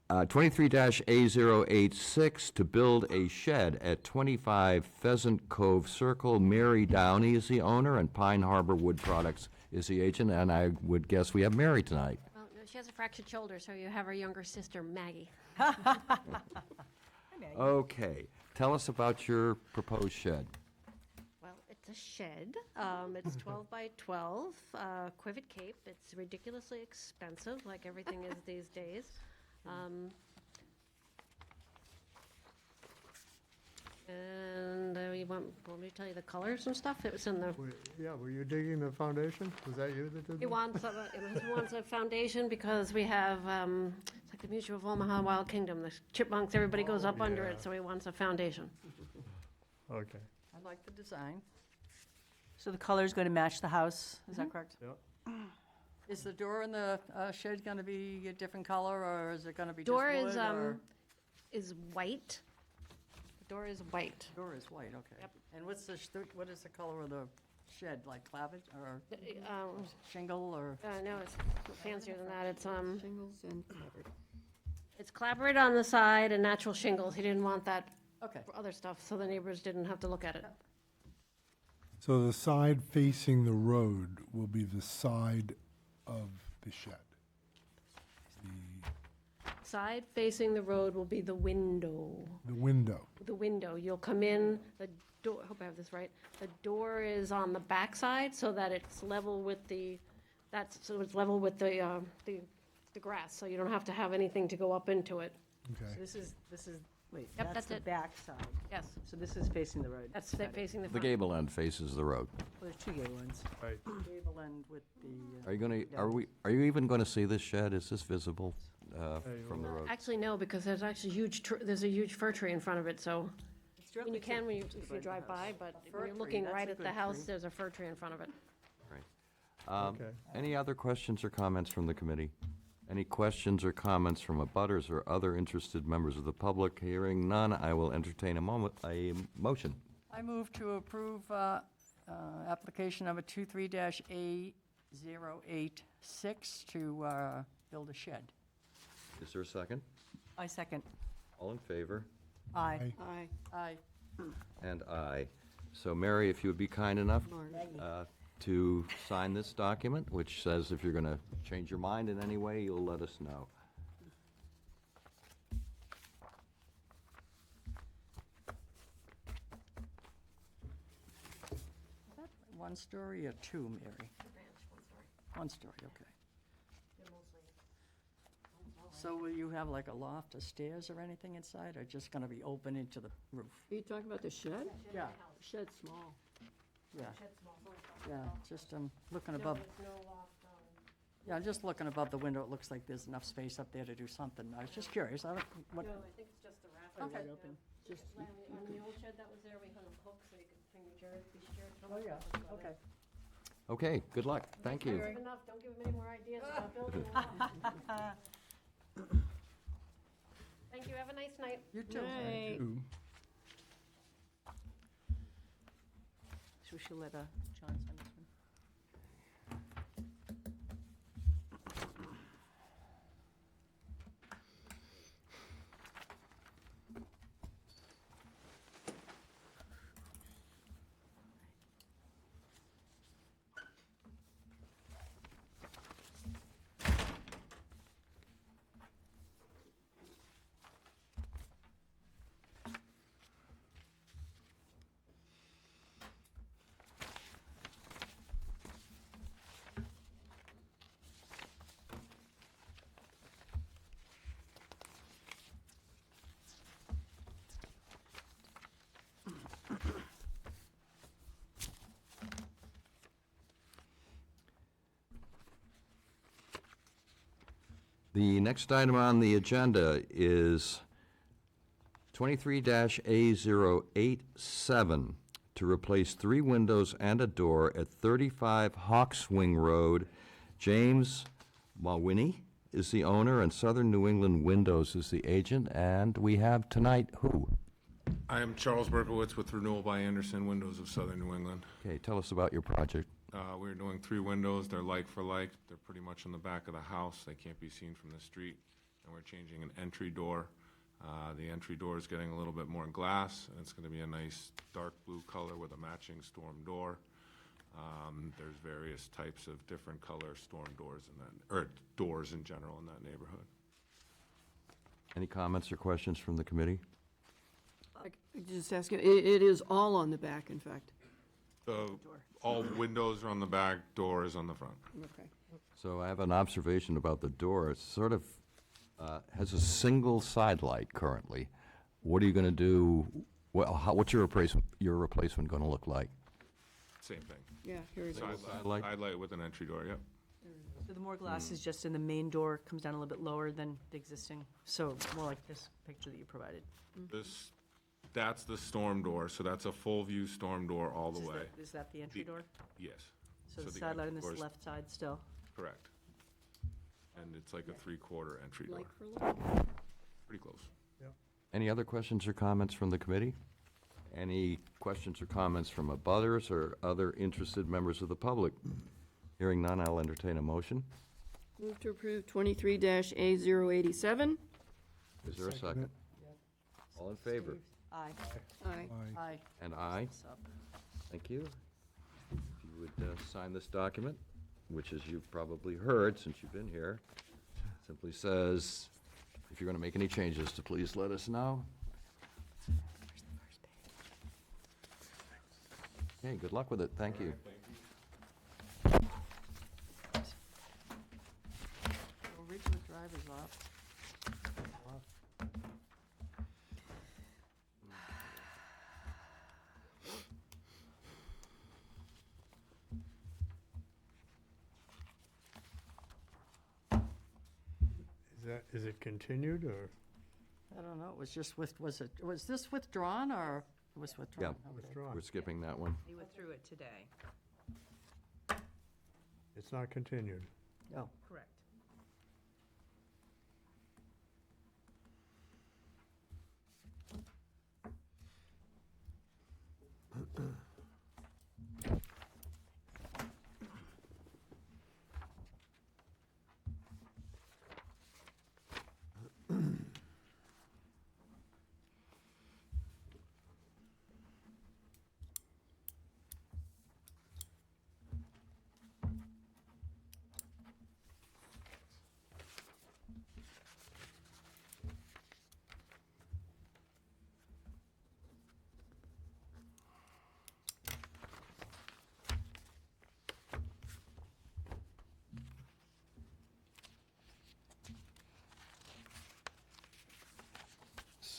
23-A086 to build a shed at 25 Pheasant Cove Circle. Mary Downey is the owner, and Pine Harbor Wood Products is the agent, and I would guess we have Mary tonight. Well, no, she has a fractured shoulder, so you have her younger sister, Maggie. Okay, tell us about your proposed shed. Well, it's a shed. It's 12 by 12, Quivet Cape. It's ridiculously expensive, like everything is these days. And you want me to tell you the colors and stuff? It was in the, were you digging the foundation? Was that you that did he that? wants a foundation because we have, it's like the Mutual of Omaha Wild Kingdom, the chipmunks, everybody goes up under yeah. it, so he wants a foundation. Okay, I like the design. So the color's going to match the house, is that correct? yep. Is the door in the shed going to be a different color, or is it going to be just Door wood? is white. The door is white. Door is white, okay. Yep. And what is the color of the shed, like clapboard or Um, shingle or? no, it's fancier than that. Shingles and clapboard. It's clapboard on the side and natural shingles. He didn't want that Okay, for other stuff, so the neighbors didn't have to look at it. So the side facing the road will be the side of the shed. Side facing the road will be the window. The window. The window. You'll come in, the door, I hope I have this right. The door is on the back side so that it's level with the grass, so you don't have to have anything to go up into it. Okay. So this is, wait, Yep, that's that's the it. back side. Yes, So this is facing the road. that's Got it. facing the The front. gable end faces the road. Well, there's two gable ones. Right. gable end with the, Are you gonna, are you even gonna see this shed? Is this visible from the road? Actually, no, because there's actually there's a huge fir tree in front of it, so, It's I mean, you directly can when you, to the if right you of the drive house. by, but fir when you're tree, looking that's right a at the good house, tree. there's a fir tree in front of it. Okay. Any other questions or comments from the committee? Any questions or comments from abutters or other interested members of the public? Hearing none, I will entertain a motion. I move to approve Application number 23-A086 to build a shed. Is there a second? I second. All in favor? Aye. Aye. Aye. And aye. So Mary, if you would be kind enough to sign this document, which says if you're going to change your mind in any way, you'll let us know. Is that one story or two, Mary? One story, okay. So will you have like a loft or stairs or anything inside, or just gonna be open into the roof? Are you talking about the shed? Yeah, The shed's small. yeah. Yeah, just, looking above. Yeah, I'm just looking above the window, it looks like there's enough space up there to do something. I was just curious, I don't, what, No, I think it's just the rafters. Okay. Open. Just, On the old shed that was there, we hung hooks so you could hang your chairs, these chairs. oh, yeah, okay. Okay, good luck. Thank you. Give enough, don't give them any more ideas about building a lot. Thank you, have a nice night. You too. Right. So we should let John sign this one. The next item on the agenda is 23-A087 to replace 3 windows and a door at 35 Hawkswing Road. James Mawhinney is the owner, and Southern New England Windows is the agent. And we have tonight who? I am Charles Berkowitz with Renewal by Anderson Windows of Southern New England. Okay, tell us about your project. We're doing 3 windows. They're like for like. They're pretty much on the back of the house. They can't be seen from the street. And we're changing an entry door. The entry door is getting a little bit more glass, and it's going to be a nice dark blue color with a matching storm door. There's various types of different color storm doors in that, or doors in general in that neighborhood. Any comments or questions from the committee? just asking, it is all on the back, in fact. All windows are on the back, door is on the front. Okay. So I have an observation about the door. It's sort of, has a single side light currently. What are you going to do, what's your replacement going to look like? Same thing. Yeah, here it is. light? Side light with an entry door, yep. So the more glass is just in the main door, comes down a little bit lower than the existing, so more like this picture that you provided. That's the storm door, so that's a full view storm door all the way. Is that the entry door? Yes. So the the side light on entry this door's- left side still? Correct. And it's like a 3/4 entry door, Like for like? pretty close. Any other questions or comments from the committee? Any questions or comments from abutters or other interested members of the public? Hearing none, I'll entertain a motion. Move to approve 23-A087. Is there a second? All in favor? Aye. Aye. Aye. And aye. So, Thank you. If you would sign this document, which as you've probably heard since you've been here, simply says, if you're going to make any changes, to please let us know. Okay, good luck with it. Thank you. Ridgewood Drive is off. Is it continued, or I don't know, it was just was this withdrawn, or it was withdrawn? Yeah. Okay. withdrawn? We're skipping that one. He withdrew it today. It's not continued. No. Correct.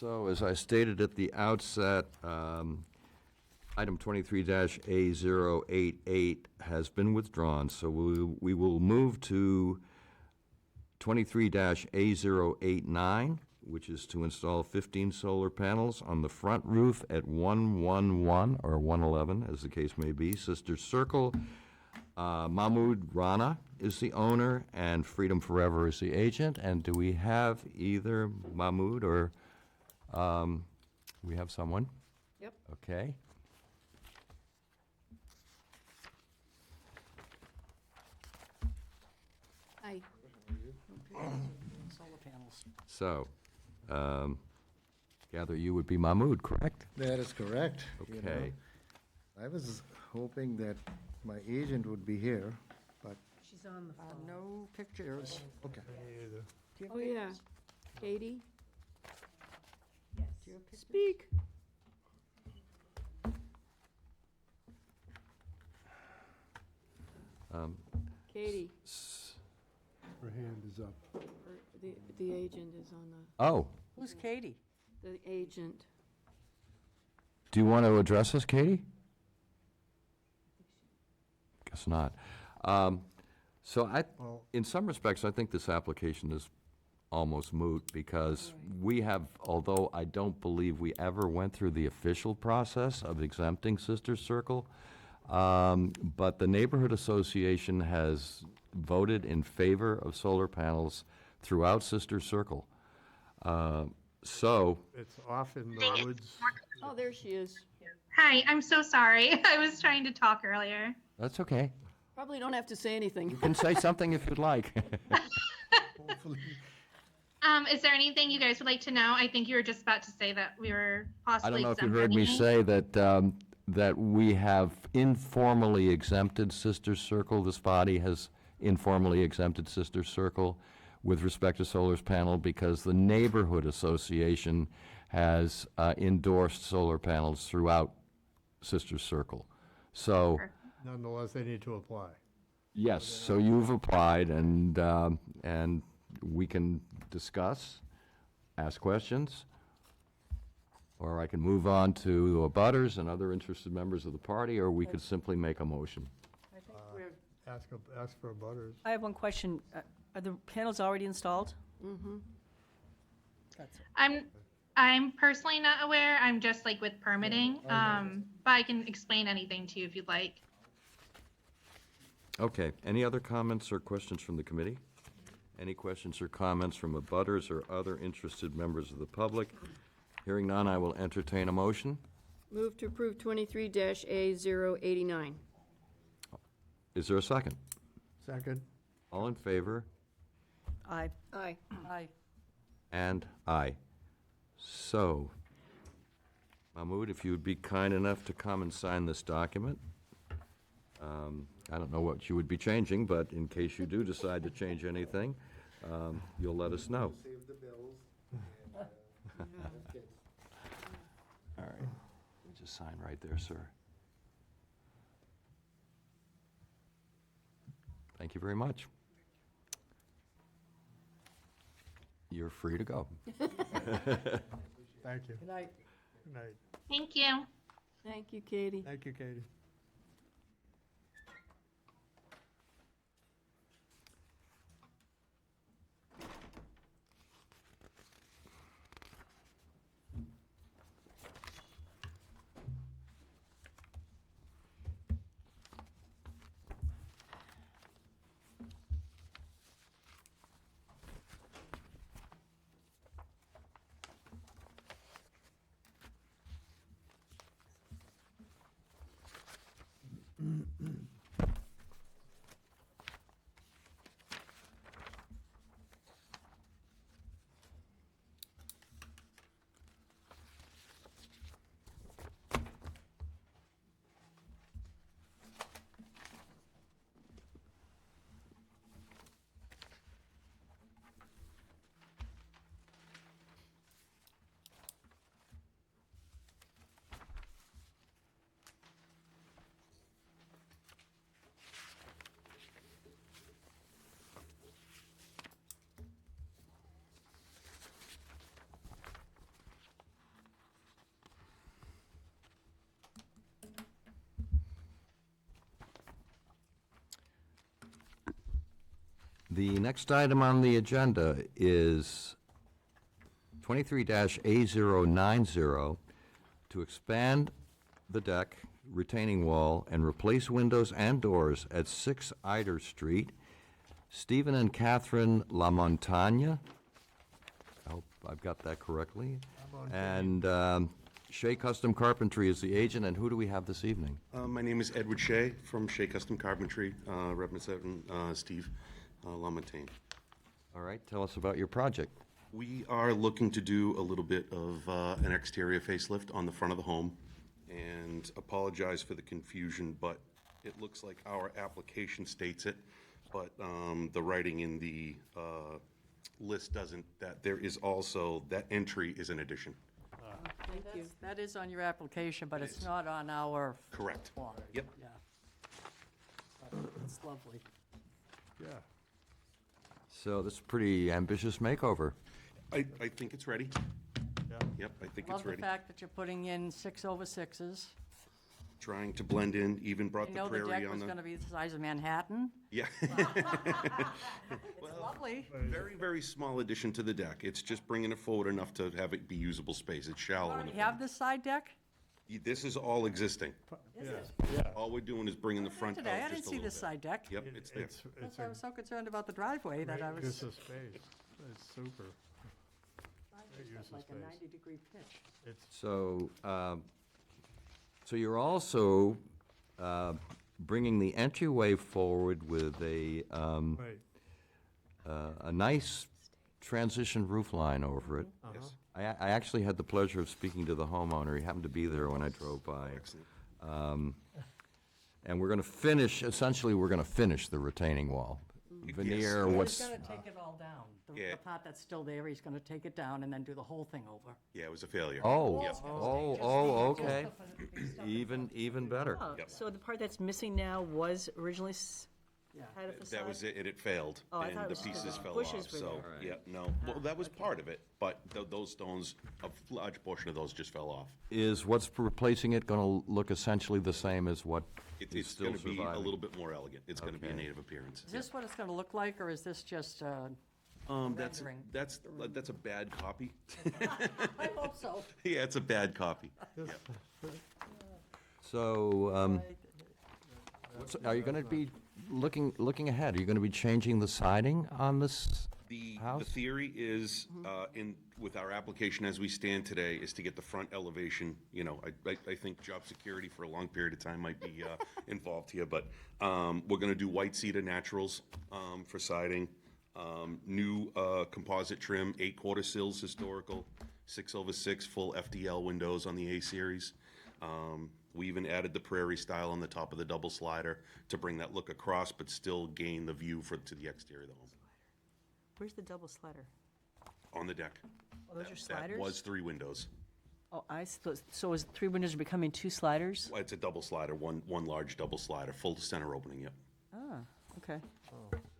So, as I stated at the outset, item 23-A088 has been withdrawn, so we will move to 23-A089, which is to install 15 solar panels on the front roof at 111, or 111, as the case may be, Sisters Circle. Mahmood Rana is the owner, and Freedom Forever is the agent. And do we have either Mahmood or, we have someone? Yep. Okay. Aye. Solar panels. So, gather you would be Mahmood, correct? That is correct. you know. Okay. I was hoping that my agent would be here, but, She's on the phone. No pictures. okay. Oh, yeah. Katie? Yes. Speak. Katie, Her hand is up. or the agent is on Oh, Who's Katie? the agent. do you want to address us, Katie? Guess not. So Well- in some respects, I think this application is almost moot, because we have, although I don't believe we ever went through the official process of exempting Sisters Circle, but the neighborhood association has voted in favor of solar panels throughout Sisters Circle. So, It's off in the woods. Oh, there she is. Hi, I'm so sorry. I was trying to talk earlier. that's okay. Probably don't have to say anything. You can say something if you'd like. Is there anything you guys would like to know? I think you were just about to say that we were I possibly don't know if you heard me exempting. say that, that we have informally exempted Sisters Circle. This body has informally exempted Sisters Circle with respect to solar panel, because the neighborhood association has endorsed solar panels throughout Sisters Circle. So, Sure. Nonetheless, they need to apply. yes, so you've applied, and we can discuss, ask questions, or I can move on to the abutters and other interested members of the party, or we could simply make a motion. I think we're, Ask for butters. I have one question. Are the panels already installed? Mm-hmm. That's it. I'm personally not aware. I'm just like with permitting. But I can explain anything to you if you'd like. Okay, any other comments or questions from the committee? Any questions or comments from abutters or other interested members of the public? Hearing none, I will entertain a motion. Move to approve 23-A089. Is there a second? Second? All in favor? Aye. Aye. Aye. And aye. So, Mahmood, if you would be kind enough to come and sign this document. I don't know what you would be changing, but in case you do decide to change anything, you'll let us know. Save the bills. All right. Just sign right there, sir. Thank you very much. You're free to go. Thank you. Good night. Good night. Thank you. Thank you, Katie. Thank you, Katie. The next item on the agenda is 23-A090 to expand the deck, retaining wall, and replace windows and doors at 6 Ider Street. Stephen and Catherine LaMontagne, I hope I've got that correctly. And Shea Custom Carpentry is the agent, and who do we have this evening? My name is Edward Shea from Shea Custom Carpentry, representing Steve LaMontagne. All right, tell us about your project. We are looking to do a little bit of an exterior facelift on the front of the home, and apologize for the confusion, but it looks like our application states it, but the writing in the list doesn't, that there is also, that entry is an addition. Thank you. That is on your application, but it's not on our. Correct. form. Yep. Yeah. It's lovely. Yeah. So this is a pretty ambitious makeover. I think it's ready. Yeah. Yep, I think Love it's the ready. fact that you're putting in 6/6s. Trying to blend in, even I brought the know the prairie deck on was the. gonna be the size of Manhattan. Yeah. It's lovely. Very, very small addition to the deck. It's just bringing it forward enough to have it be usable space. It's shallow. in the You have this side deck? This is all existing. Is it? All we're doing is bringing the front out Today, I just didn't a see little this bit. side deck. Yep, it's there. It's That's why I a was so concerned about the driveway that I great was. use of space. It's super. Great use of Like a space. 90-degree pitch. It's, So, so you're also bringing the entryway forward with a nice transition roof line over it. Yes. I actually had the pleasure of speaking to the homeowner. He happened to be there when I drove by. Excellent. And we're going to finish, essentially, we're going to finish the retaining wall. Veneer, Yes. what's, He's gonna take it all down. Yeah. The part that's still there, he's gonna take it down and then do the whole thing over. Yeah, it was a failure. oh, Yep. okay. Even better. Oh, Yep. so the part that's missing now was originally had a facade? That was it, and it failed, Oh, I and thought it the was pieces the fell bushes off, were so, there. yeah, no. Well, that was part of it, but those stones, a large portion of those just fell off. Is what's replacing it going to look essentially the same as what is It's still gonna be a surviving? little bit more elegant. It's gonna be a Okay. native appearance. Is this what it's gonna look like, or is this just, That's, rendering? that's a bad copy. I hope so. Yeah, it's a bad copy. So, are you going to be looking ahead? Are you going to be changing the siding on this The house? theory is, with our application as we stand today, is to get the front elevation, you know, I think job security for a long period of time might be involved here, but we're gonna do white cedar naturals for siding, new composite trim, 8/4 sills historical, 6/6 full FDL windows on the A-series. We even added the prairie style on the top of the double slider to bring that look across, but still gain the view to the exterior of the home. Where's the double slider? On the deck. Oh, those are That sliders? was 3 windows. Oh, I suppose, so is 3 windows are becoming 2 sliders? Well, it's a double slider, one large double slider, full center opening, yep. Ah, okay.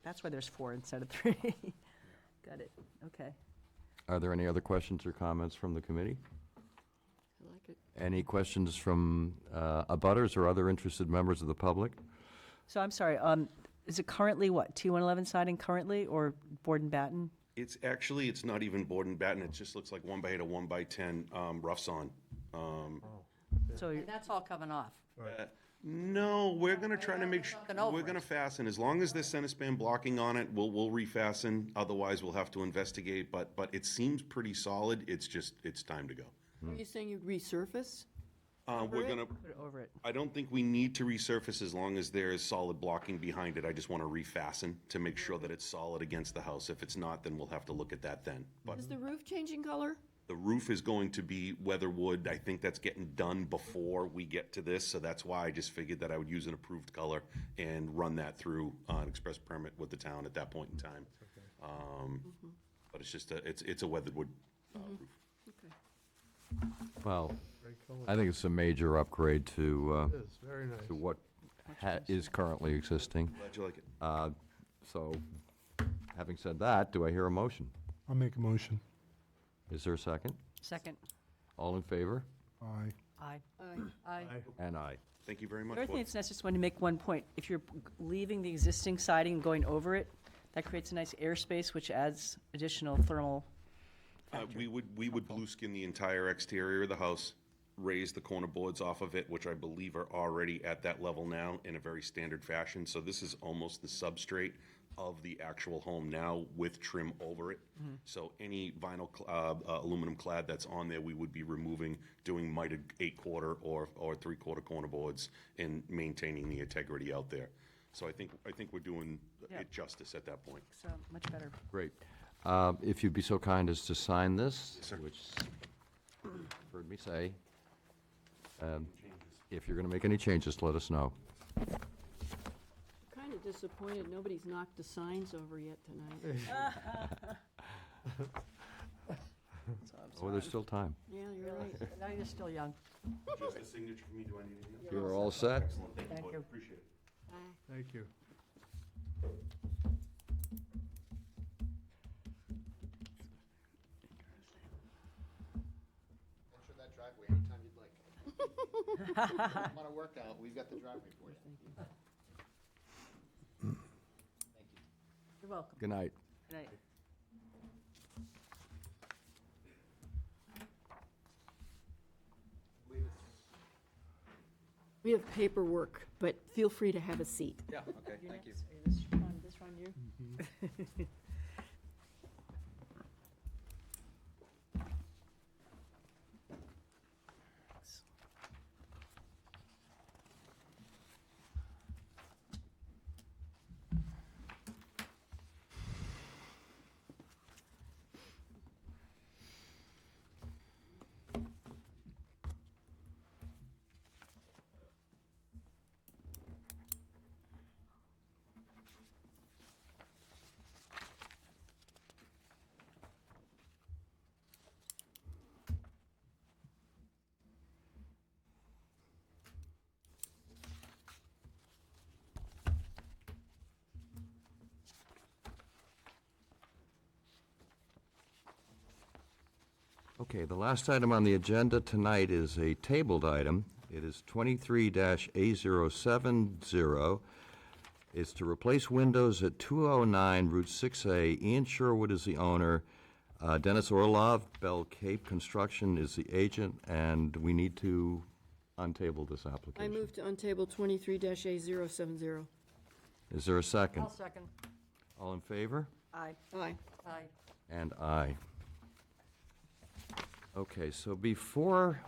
That's why there's 4 instead of 3. Got it, okay. Are there any other questions or comments from the committee? I like it. Any questions from abutters or other interested members of the public? So I'm sorry, is it currently what, T111 siding currently, or board and batten? It's actually, it's not even board and batten, it just looks like 1x8 or 1x10 roughs on. So And that's all coming off. No, we're gonna try to make sure, Something over we're it. gonna fasten, as long as there's center span blocking on it, we'll refasten, otherwise we'll have to investigate, but it seems pretty solid, it's just, it's time to go. Are you saying you'd resurface? We're gonna, put it over it. I don't think we need to resurface as long as there is solid blocking behind it. I just want to refasten to make sure that it's solid against the house. If it's not, then we'll have to look at that then. But Is the roof changing color? the roof is going to be weatherwood. I think that's getting done before we get to this, so that's why I just figured that I would use an approved color and run that through an express permit with the town at that point in time. But it's just it's a weathered wood roof. Well, I think it's a major upgrade to It's very nice. to what is currently existing. Glad you like it. So, having said that, do I hear a motion? I'll make a motion. Is there a second? Second. All in favor? Aye. Aye. Aye. Aye. And aye. Thank you very much. The other thing Board. that's necessary, I just want to make one point. If you're leaving the existing siding and going over it, That creates a nice airspace, which adds additional thermal. We would blue skin the entire exterior of the house, raise the corner boards off of it, which I believe are already at that level now in a very standard fashion. So this is almost the substrate of the actual home now with trim over it. So any vinyl, aluminum clad that's on there, we would be removing, doing mitered 8-quarter or 3-quarter corner boards and maintaining the integrity out there. So I think we're doing Yeah. it justice at that point. So much better. Great. If you'd be so kind as to sign this, which you've heard me say. If you're going to make any changes, let us know. Kind of disappointed nobody's knocked the signs over yet tonight. Oh, there's still time. Yeah, you're right. Now you're still young. Just a signature for me, do I need anything else? You're all set? Excellent, thank you, Thank Boyd. you. Appreciate it. Thank you. Enter that driveway anytime you'd like. Want to work out, we've got the driveway for you. You're welcome. Good night. Good night. We have paperwork, but feel free to have a seat. Yeah, okay, thank you. This one you? Okay, the last item on the agenda tonight is a tabled item. It is 23-A070. It's to replace windows at 209 Route 6A. Ian Sherwood is the owner. Dennis Orlov, Bell Cape Construction is the agent, and we need to untable this I application. move to untable 23-A070. Is there a second? I'll second. All in favor? Aye. Aye. Aye. And aye. Okay, so before,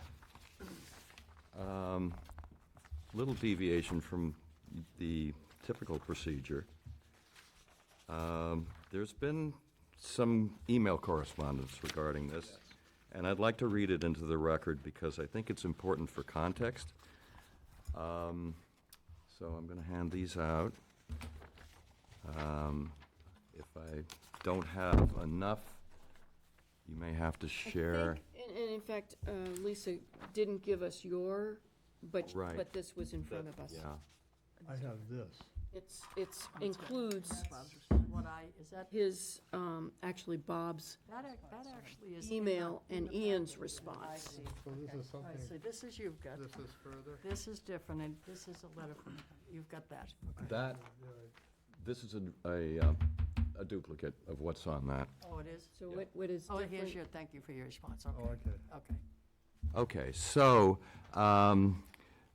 little deviation from the typical procedure, there's been some email correspondence regarding this, and I'd like to read it into the record because I think it's important for context. So I'm going to hand these out. If I don't have enough, you may have to share. And in fact, Lisa didn't give us your, but Right. this was in front of us. Yeah. I have this. It's includes What is that, his, actually Bob's that actually is. email and Ian's I response. see. So this is I something, see, this is you've got. this is further? This is different, and this is a letter from, you've got that. That, this is a duplicate of what's on that. Oh, it is? So what is Oh, different? here's your, thank you for your response, Oh, okay, okay. okay. Okay, so,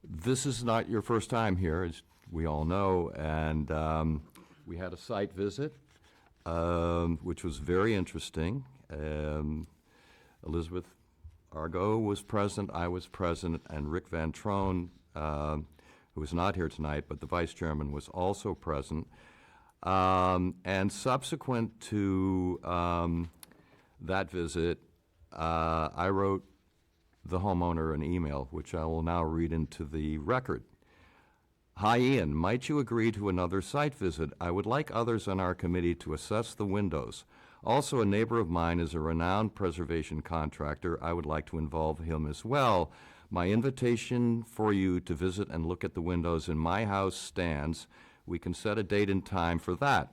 this is not your first time here, as we all know, and we had a site visit, which was very interesting. Elizabeth Argo was present, I was present, and Rick Van Troen, who is not here tonight, but the vice chairman was also present. And subsequent to that visit, I wrote the homeowner an email, which I will now read into the record. Hi, Ian. Might you agree to another site visit? I would like others on our committee to assess the windows. Also, a neighbor of mine is a renowned preservation contractor. I would like to involve him as well. My invitation for you to visit and look at the windows in my house stands. We can set a date and time for that.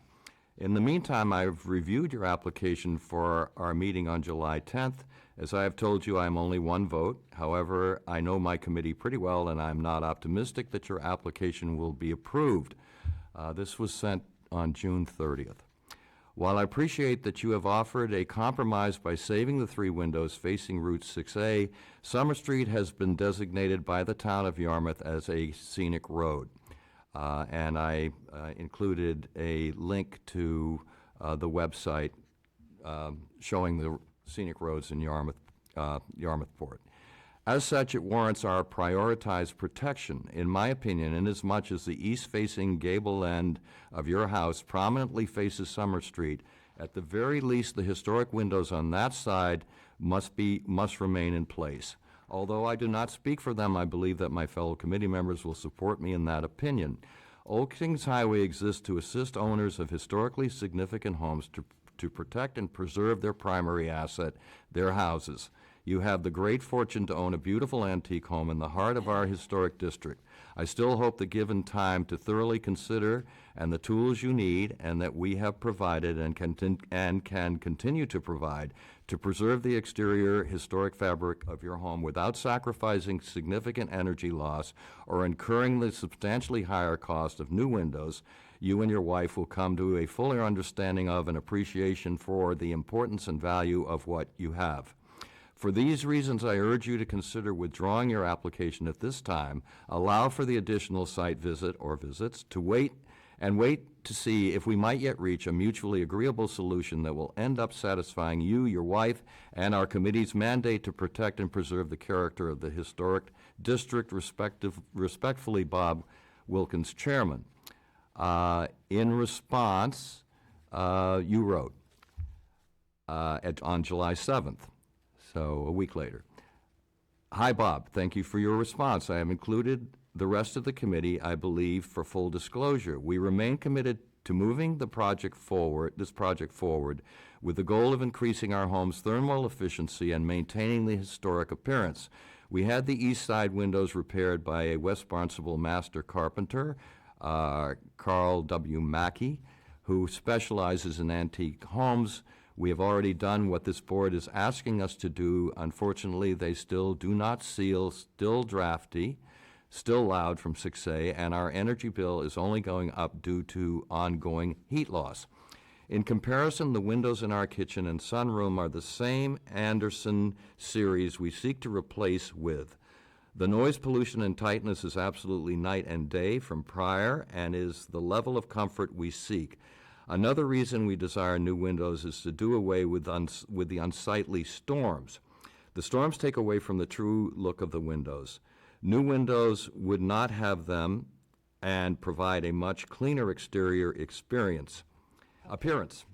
In the meantime, I've reviewed your application for our meeting on July 10th. As I have told you, I am only one vote. However, I know my committee pretty well, and I'm not optimistic that your application will be approved. This was sent on June 30th. While I appreciate that you have offered a compromise by saving the 3 windows facing Route 6A, Summer Street has been designated by the town of Yarmouth as a scenic road. And I included a link to the website showing the scenic roads in Yarmouthport. As such, it warrants our prioritized protection, in my opinion, inasmuch as the east-facing gable end of your house prominently faces Summer Street. At the very least, the historic windows on that side must remain in place. Although I do not speak for them, I believe that my fellow committee members will support me in that opinion. Old Kings Highway exists to assist owners of historically significant homes to protect and preserve their primary asset, their houses. You have the great fortune to own a beautiful antique home in the heart of our historic district. I still hope that given time to thoroughly consider and the tools you need and that we have provided and can continue to provide to preserve the exterior historic fabric of your home without sacrificing significant energy loss or incurring the substantially higher cost of new windows, you and your wife will come to a fuller understanding of and appreciation for the importance and value of what you have. For these reasons, I urge you to consider withdrawing your application at this time, allow for the additional site visit or visits, to wait to see if we might yet reach a mutually agreeable solution that will end up satisfying you, your wife, and our committee's mandate to protect and preserve the character of the historic district. Respectfully, Bob Wilkins, Chairman. In response, you wrote on July 7th. So a week later. Hi, Bob. Thank you for your response. I have included the rest of the committee, I believe, for full disclosure. We remain committed to moving this project forward with the goal of increasing our home's thermal efficiency and maintaining the historic appearance. We had the east side windows repaired by a West Barnstable master carpenter, Carl W. Mackey, who specializes in antique homes. We have already done what this board is asking us to do. Unfortunately, they still do not seal, still drafty, still loud from 6A, and our energy bill is only going up due to ongoing heat loss. In comparison, the windows in our kitchen and sunroom are the same Anderson series we seek to replace with. The noise pollution and tightness is absolutely night and day from prior and is the level of comfort we seek. Another reason we desire new windows is to do away with the unsightly storms. The storms take away from the true look of the windows. New windows would not have them and provide a much cleaner exterior appearance.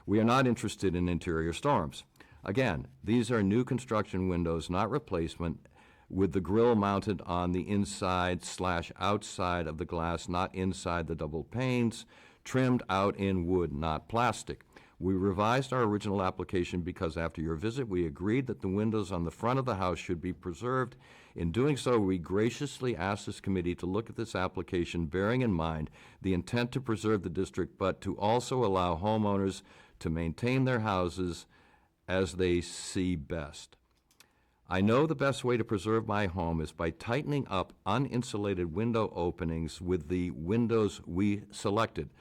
We are not interested in interior storms. Again, these are new construction windows, not replacement, with the grille mounted on the inside/outside of the glass, not inside the double panes, trimmed out in wood, not plastic. We revised our original application because after your visit, we agreed that the windows on the front of the house should be preserved. In doing so, we graciously asked this committee to look at this application, bearing in mind the intent to preserve the district, but to also allow homeowners to maintain their houses as they see best. I know the best way to preserve my home is by tightening up uninsulated window openings with the windows we selected.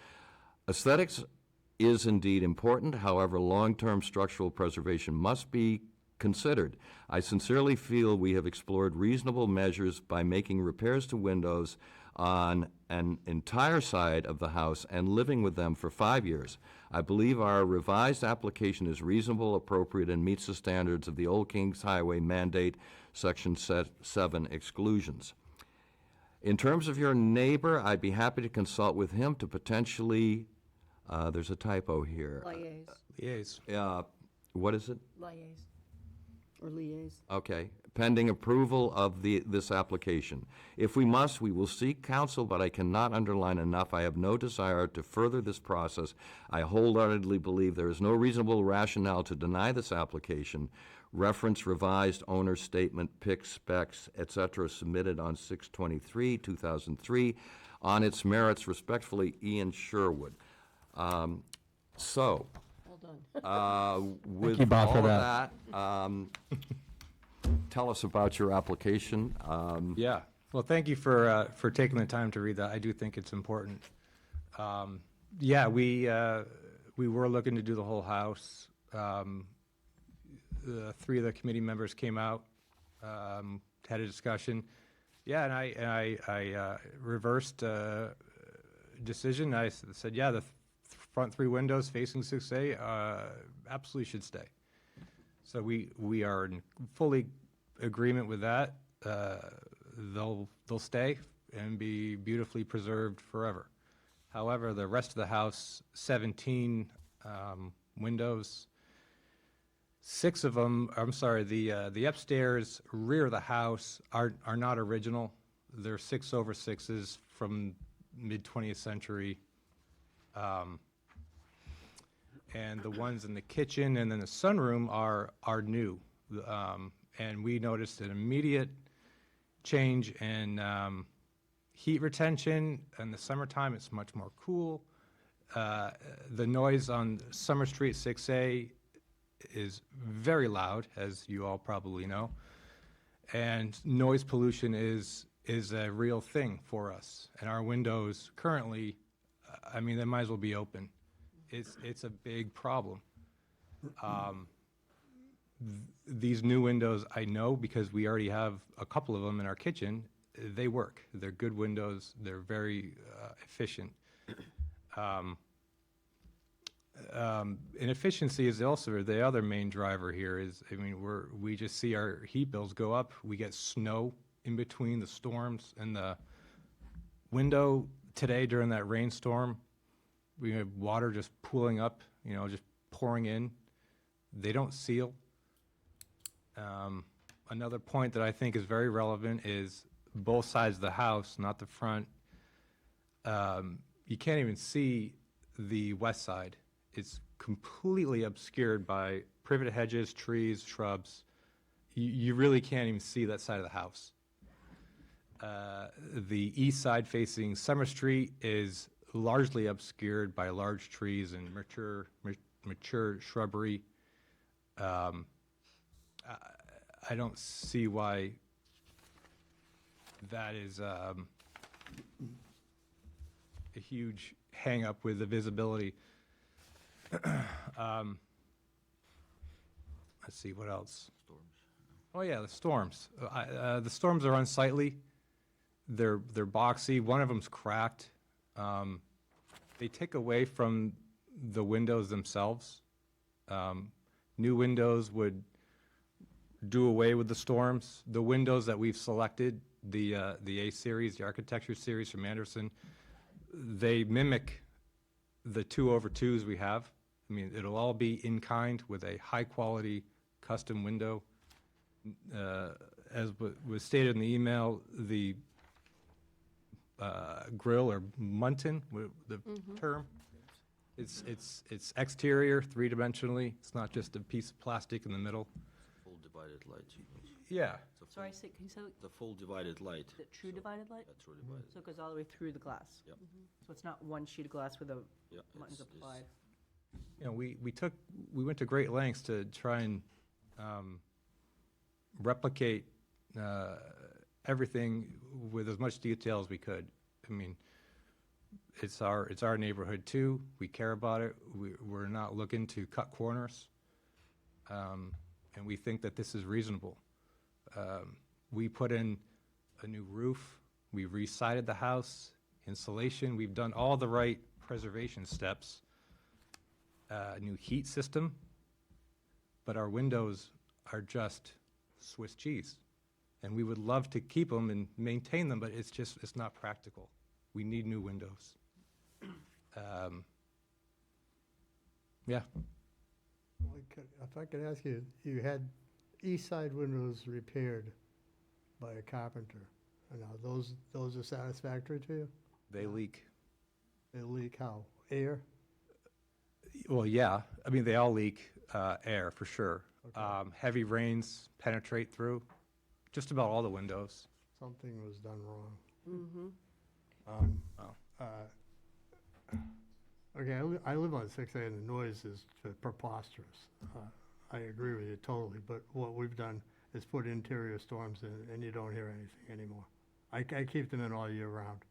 Aesthetics is indeed important, however, long-term structural preservation must be considered. I sincerely feel we have explored reasonable measures by making repairs to windows on an entire side of the house and living with them for 5 years. I believe our revised application is reasonable, appropriate, and meets the standards of the Old Kings Highway mandate, Section 7 exclusions. In terms of your neighbor, I'd be happy to consult with him to potentially, there's a typo here. Liaise. What is it? Liaise. Or liaise. Okay, pending approval of this application. If we must, we will seek counsel, but I cannot underline enough, I have no desire to further this process. I wholeheartedly believe there is no reasonable rationale to deny this application. Reference revised owner statement, pics, specs, etc., submitted on 6/23/2003. On its merits, respectfully, Ian Sherwood. So, with you, Bob, all for of that. tell us about your application. Yeah. Well, thank you for taking the time to read that. I do think it's important. Yeah, we we were looking to do the whole house. Three of the committee members came out, had a discussion. Yeah, and I reversed decision. I said, yeah, the front three windows facing 6A absolutely should stay. So we are in fully agreement with that. They'll stay and be beautifully preserved forever. However, the rest of the house, 17 windows, 6 of them, I'm sorry, the upstairs rear of the house are not original. They're 6/6s from mid-20th century. And the ones in the kitchen and then the sunroom are new. And we noticed an immediate change in heat retention. In the summertime, it's much more cool. The noise on Summer Street 6A is very loud, as you all probably know. And noise pollution is a real thing for us. And our windows currently, I mean, they might as well be open. It's a big problem. These new windows, I know because we already have a couple of them in our kitchen, they work. They're good windows. They're very efficient. Inefficiency is also the other main driver here is, I mean, we just see our heat bills go up. We get snow in between the storms and the window today during that rainstorm. We have water just pooling up, just pouring in. They don't seal. Another point that I think is very relevant is both sides of the house, not the front. You can't even see the west side. It's completely obscured by privet hedges, trees, shrubs. You really can't even see that side of the house. The east side facing Summer Street is largely obscured by large trees and mature shrubbery. I don't see why that is a huge hang-up with the visibility. Let's see, what else? Storms. Oh, yeah, the storms. The storms are unsightly. They're boxy. One of them's cracked. They take away from the windows themselves. New windows would do away with the storms. The windows that we've selected, the A series, the architecture series from Anderson, they mimic the 2/2s we have. I mean, it'll all be in kind with a high-quality custom window. As was stated in the email, the grill or muntin, the term, it's exterior, three-dimensionally. It's not just a piece of plastic in the middle. Full divided light. Yeah. Sorry, can you say? The full divided light. The true divided light? That's true divided. So it goes all the way through the glass? Yep. So it's not one sheet of glass with a Yeah, buttons it's- applied? We went to great lengths to try and replicate everything with as much detail as we could. I mean, it's our neighborhood too. We care about it. We're not looking to cut corners, and we think that this is reasonable. We put in a new roof. We re-sided the house, insulation. We've done all the right preservation steps. New heat system, but our windows are just Swiss cheese. And we would love to keep them and maintain them, but it's not practical. We need new windows. Yeah. If I could ask you, you had east side windows repaired by a carpenter. And now those are satisfactory to you? They leak. They leak how? Air? Well, yeah. I mean, they all leak air for sure. Heavy rains penetrate through just about all the windows. Something was done wrong. Okay, I live on 6A and the noise is preposterous. I agree with you totally, but what we've done is put interior storms in and you don't hear anything anymore. I keep them in all year round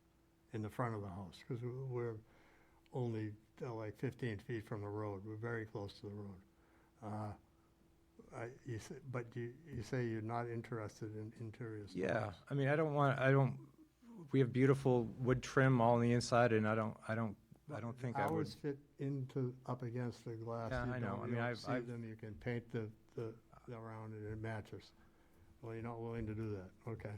in the front of the house because we're only like 15 feet from the road. We're very close to the road. But you say you're not interested in interior storage? Yeah, I mean, we have beautiful wood trim all on the inside, and I don't think I would. Ours fit up against the glass. Yeah, You I know. don't- I you mean, don't I've- see I've- them, you can paint the around it, it matches. Well, you're not willing to do that, okay.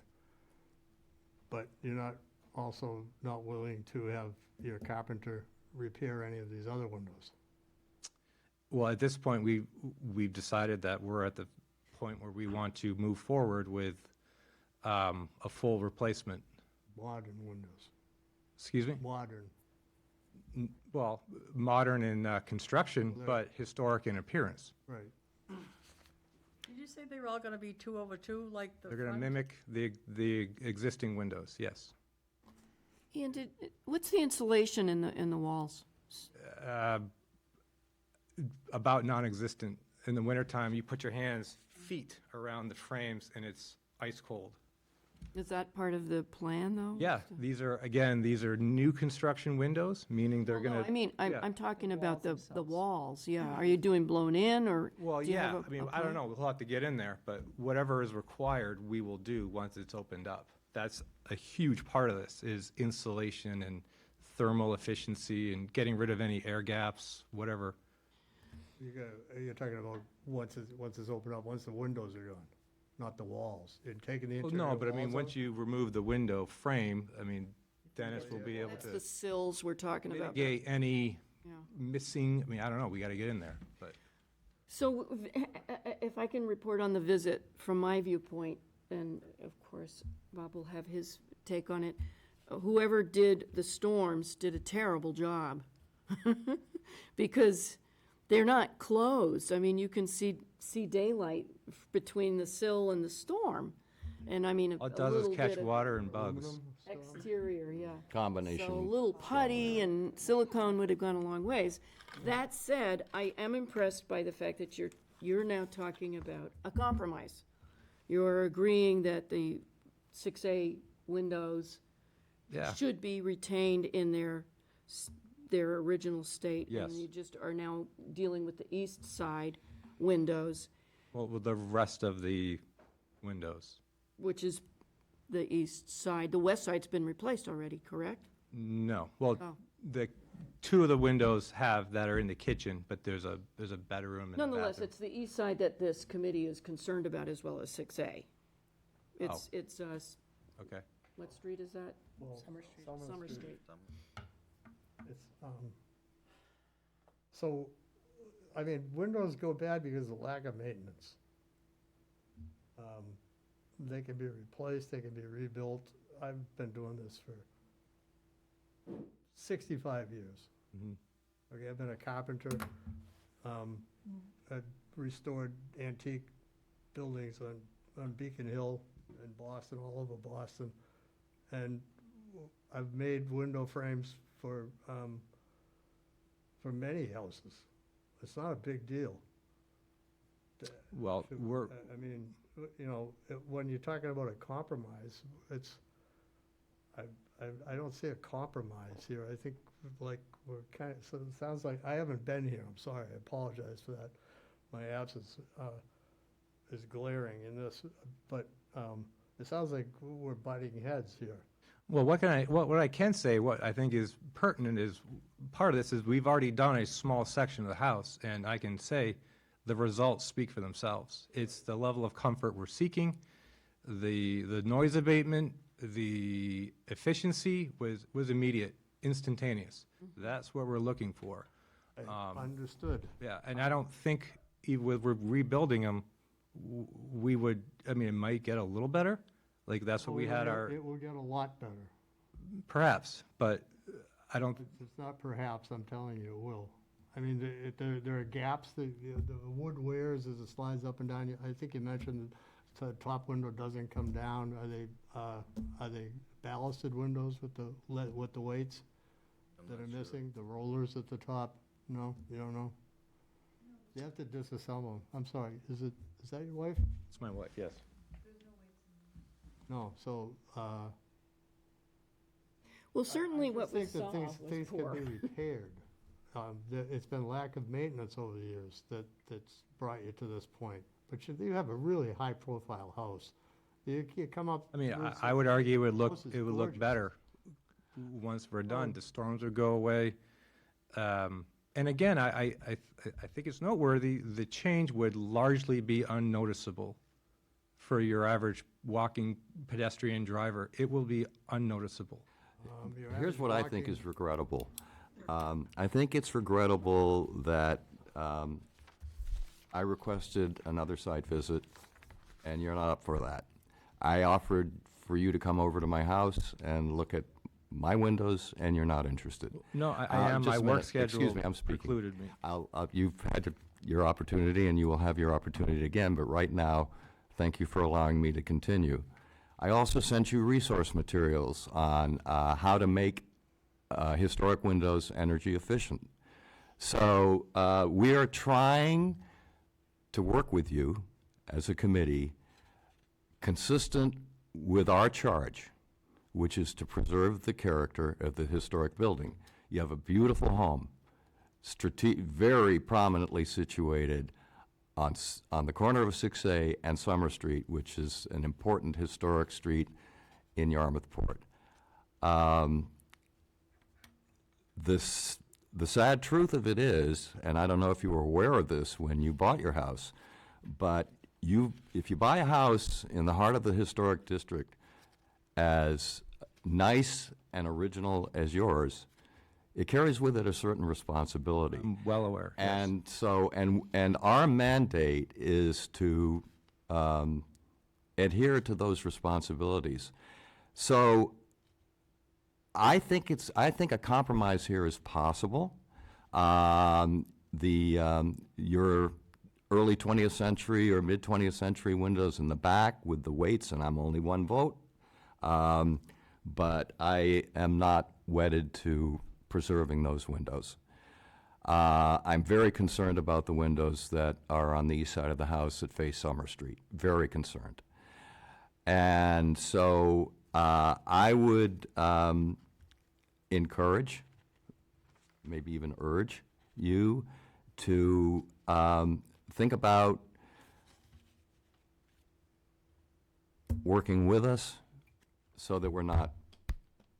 But you're not, also not willing to have your carpenter repair any of these other windows? Well, at this point, we've decided that we're at the point where we want to move forward with a full replacement. Modern windows, Excuse me? modern. Well, modern in construction, They're- but historic in appearance. Right. Did you say they were all gonna be 2/2, like the They're going to front? mimic the existing windows, yes. And what's the insulation in the walls? About non-existent. In the wintertime, you put your hands, feet around the frames, and it's ice cold. Is that part of the plan, though? Yeah, these are new construction windows, meaning they're No, going to. I mean, I'm talking about the walls, yeah. Are you doing blown in, or? Well, do you have yeah, a- I mean, a I don't plan? know, we'll have to get in there, but whatever is required, we will do once it's opened up. That's a huge part of this, is insulation and thermal efficiency and getting rid of any air gaps, whatever. You're talking about once it's opened up, once the windows are gone, not the walls. You're taking the Well, interior no, but I mean, walls once out? you remove the window frame, I mean, Dennis will be able That's the to sills we're talking about. mitigate any Yeah. missing, I mean, I don't know, we got to get in there, but. So if I can report on the visit from my viewpoint, and of course, Bob will have his take on it, whoever did the storms did a terrible job. Because they're not closed. I mean, you can see daylight between the sill and the storm. And I mean, All it does is little catch bit of water and bugs. exterior, yeah. Combination. So a little putty and silicone would have gone a long ways. That said, I am impressed by the fact that you're now talking about a compromise. You're agreeing that the 6A windows Yeah. should be retained in their original state. Yes. And you just are now dealing with the east side windows, Well, with the rest of the windows. which is the east side. The west side's been replaced already, correct? No, well, Oh. the two of the windows that are in the kitchen, but there's a bedroom and a Nonetheless, bathroom. it's the east side that this committee is concerned about, as well as 6A. It's, Okay. what street is that? Summer Street. Summer Street. It's, so, I mean, windows go bad because of lack of maintenance. They can be replaced, they can be rebuilt. I've been doing this for 65 years. Mhm. Okay, I've been a carpenter. I've restored antique buildings on Beacon Hill in Boston, all over Boston. And I've made window frames for many houses. It's not a big deal. Well, we're, I mean, you know, when you're talking about a compromise, I don't see a compromise here. I think like we're so it sounds like, I haven't been here, I'm sorry, I apologize for that. My absence is glaring in this, but it sounds like we're butting heads here. well, what I can say, what I think is pertinent is, part of this is we've already done a small section of the house, and I can say the results speak for themselves. It's the level of comfort we're seeking, the noise abatement, the efficiency was immediate, instantaneous. That's what we're looking for. Understood. Yeah, and I don't think even with we're rebuilding them, we would, I mean, it might get a little better. Like, that's what we had our, It will get a lot better. perhaps, but I don't, It's not perhaps, I'm telling you, it will. I mean, there are gaps, the wood wears as it slides up and down. I think you mentioned the top window doesn't come down. Are they ballasted windows with the weights that are missing? The rollers at the top? No, you don't know? You have to disassemble them. I'm sorry, is that your wife? it's my wife, yes. No, so, Well, certainly what was I just think solved that was things can poor. be repaired. It's been lack of maintenance over the years that's brought you to this point. But you have a really high-profile house. You come up. I mean, with I would argue house is it would look gorgeous. better once we're done. The storms would go away. And again, I think it's noteworthy, the change would largely be unnoticeable for your average walking pedestrian driver. It will be unnoticeable. Here's what I think is regrettable. I think it's regrettable that I requested another site visit, and you're not up for that. I offered for you to come over to my house and look at my windows, and you're not interested. No, I am. Just My a work minute. schedule Excuse me, I'm speaking. precluded me. You've had your opportunity, and you will have your opportunity again, but right now, thank you for allowing me to continue. I also sent you resource materials on how to make historic windows energy efficient. So we are trying to work with you as a committee consistent with our charge, which is to preserve the character of the historic building. You have a beautiful home, very prominently situated on the corner of 6A and Summer Street, which is an important historic street in Yarmouthport. The sad truth of it is, and I don't know if you were aware of this when you bought your house, but if you buy a house in the heart of the historic district as nice and original as yours, it carries with it a certain responsibility. I'm well aware. yes. And so, and our mandate is to adhere to those responsibilities. So I think a compromise here is possible. Your early 20th century or mid 20th century windows in the back with the weights, and I'm only one vote. But I am not wedded to preserving those windows. I'm very concerned about the windows that are on the east side of the house that face Summer Street, very concerned. And so I would encourage, maybe even urge you to think about working with us so that we're not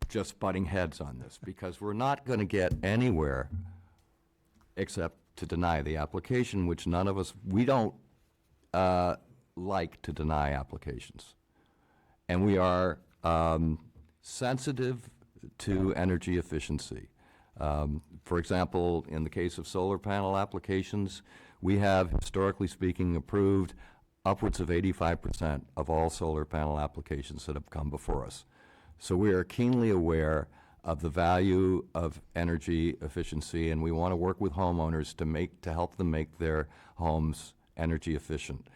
just butting heads on this, because we're not going to get anywhere except to deny the application, which none of us, we don't like to deny applications. And we are sensitive to energy efficiency. For example, in the case of solar panel applications, we have, historically speaking, approved upwards of 85% of all solar panel applications that have come before us. So we are keenly aware of the value of energy efficiency, and we want to work with homeowners to help them make their homes energy efficient.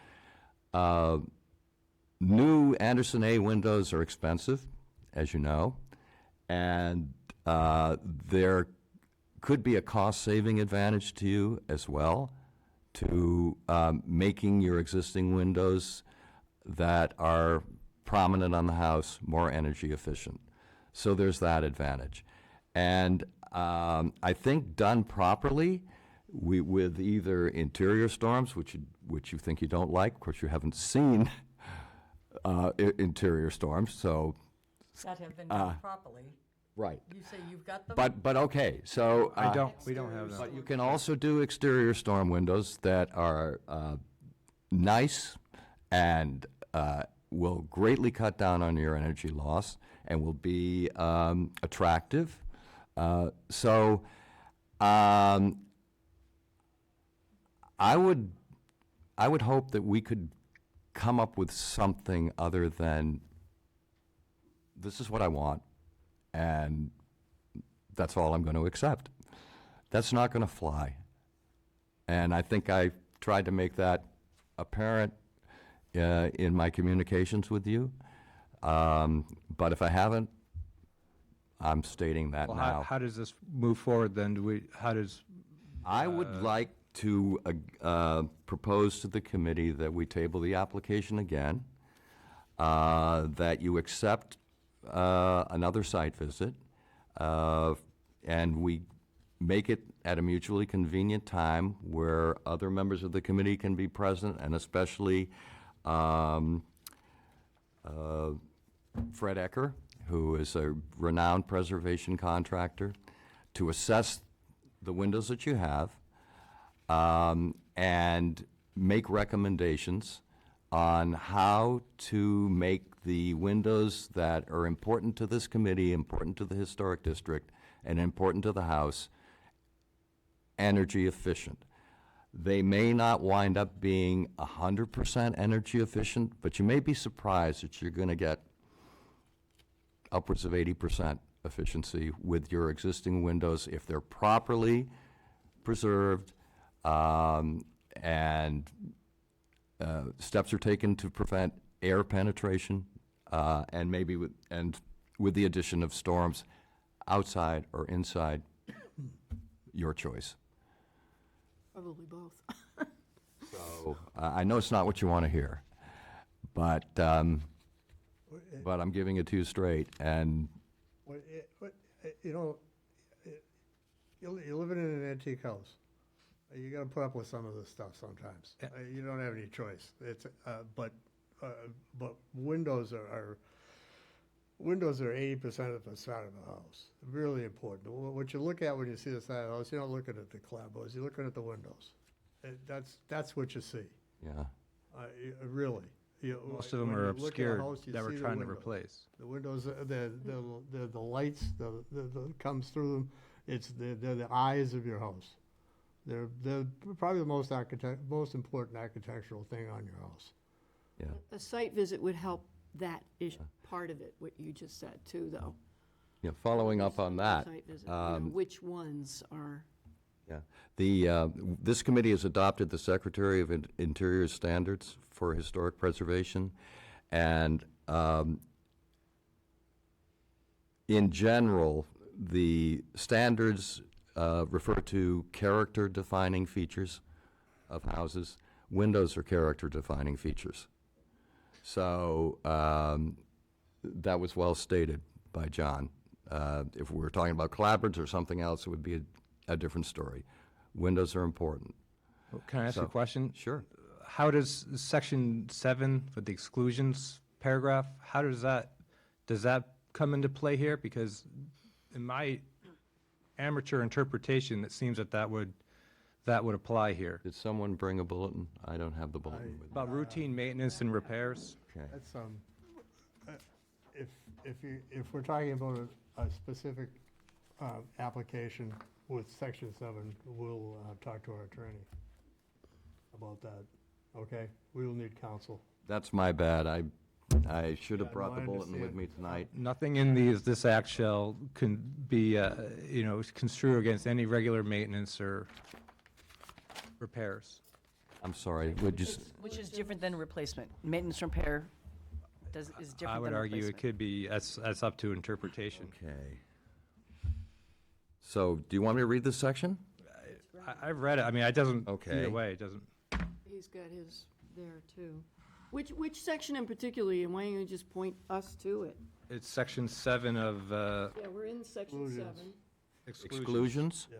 New Anderson A windows are expensive, as you know, and there could be a cost-saving advantage to you as well, to making your existing windows that are prominent on the house more energy efficient. So there's that advantage. And I think done properly, with either interior storms, which you think you don't like, of course you haven't seen interior storms, so. That have been done properly. Right. You say you've got them? But okay, so. We don't have that. But you can also do exterior storm windows that are nice and will greatly cut down on your energy loss and will be attractive. So I would hope that we could come up with something other than, this is what I want, and that's all I'm going to accept. That's not going to fly. And I think I tried to make that apparent in my communications with you. But if I haven't, I'm stating that Well, now. how does this move forward then? I would like to propose to the committee that we table the application again, that you accept another site visit, and we make it at a mutually convenient time where other members of the committee can be present, and especially Fred Ecker, who is a renowned preservation contractor, to assess the windows that you have and make recommendations on how to make the windows that are important to this committee, important to the historic district, and important to the House, energy efficient. They may not wind up being 100% energy efficient, but you may be surprised that you're going to get upwards of 80% efficiency with your existing windows if they're properly preserved, and steps are taken to prevent air penetration, and maybe with the addition of storms outside or inside, your choice. Probably both. So I know it's not what you want to hear, but I'm giving it to you straight, and You know, you're living in an antique house. You gotta put up with some of this stuff sometimes. You don't have any choice. It's, but windows are 80% of the side of the house. Really important. What you look at when you see the side of the house, you're not looking at the clapboards, you're looking at the windows. That's what you see. yeah. Really. Most of them are obscured that we're trying to replace. The windows, the lights, the comes through them, they're the eyes of your house. They're probably the most important architectural thing on your house. Yeah. A site visit would help that is part of it, what you just said too, though. Yeah, following up on that, Site visit, you know, which ones are, yeah, this committee has adopted the Secretary of Interior standards for historic preservation, and in general, the standards refer to character-defining features of houses. Windows are character-defining features. So that was well stated by John. If we were talking about clapboards or something else, it would be a different story. Windows are important. Can I ask you a question? Sure. How does section 7 with the exclusions paragraph, how does that come into play here? Because in my amateur interpretation, it seems that would apply here. Did someone bring a bulletin? I don't have the bulletin with me. About routine maintenance and repairs. Okay. That's, if we're talking about a specific application with section 7, we'll talk to our attorney about that, okay? We will need counsel. That's my bad. I should have brought the I bulletin with understand. me tonight. Nothing in this act shall be, construed against any regular maintenance or repairs. I'm sorry, would you, Which is different than replacement. Maintenance repair is different than replacement. I would argue it could be, that's up to interpretation. okay. So, do you want me to read this section? I've read it, I mean, it doesn't, Okay. either way, it doesn't. he's got his there too. Which section in particular, and why don't you just point us to it? It's section 7 of Yeah, we're in section Exclusions. 7. Exclusions? Yeah.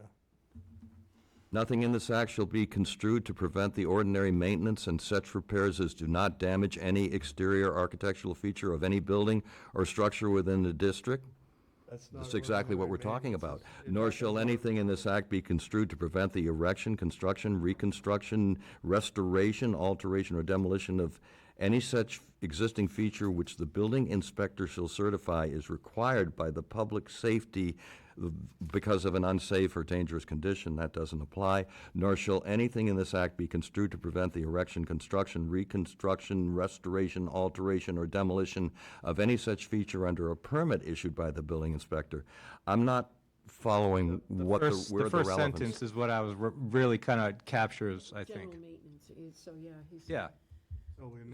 Nothing in this act shall be construed to prevent the ordinary maintenance and such repairs as do not damage any exterior architectural feature of any building or structure within the district. That's exactly what we're talking about. Nor shall anything in this act be construed to prevent the erection, construction, reconstruction, restoration, alteration, or demolition of any such existing feature which the building inspector shall certify is required by the public safety because of an unsafe or dangerous condition. That doesn't apply. Nor shall anything in this act be construed to prevent the erection, construction, reconstruction, restoration, alteration, or demolition of any such feature under a permit issued by the building inspector. I'm not following where the The first relevance. sentence is what I was really kind of captures, I think. General maintenance, so yeah, he's. Yeah.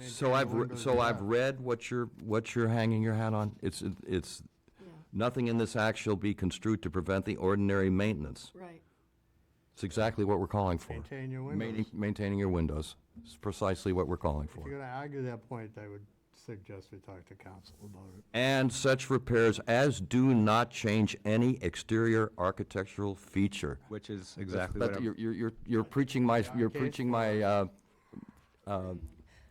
So I've read what you're hanging your hat on. It's nothing in this act shall be construed to prevent the ordinary maintenance. Right. It's exactly what we're calling for. Maintain your windows. Maintaining your windows. It's precisely what we're calling If for. you're gonna argue that point, I would suggest we talk to council about it. And such repairs as do not change any exterior architectural feature. Which is exactly what But I'm. you're preaching my,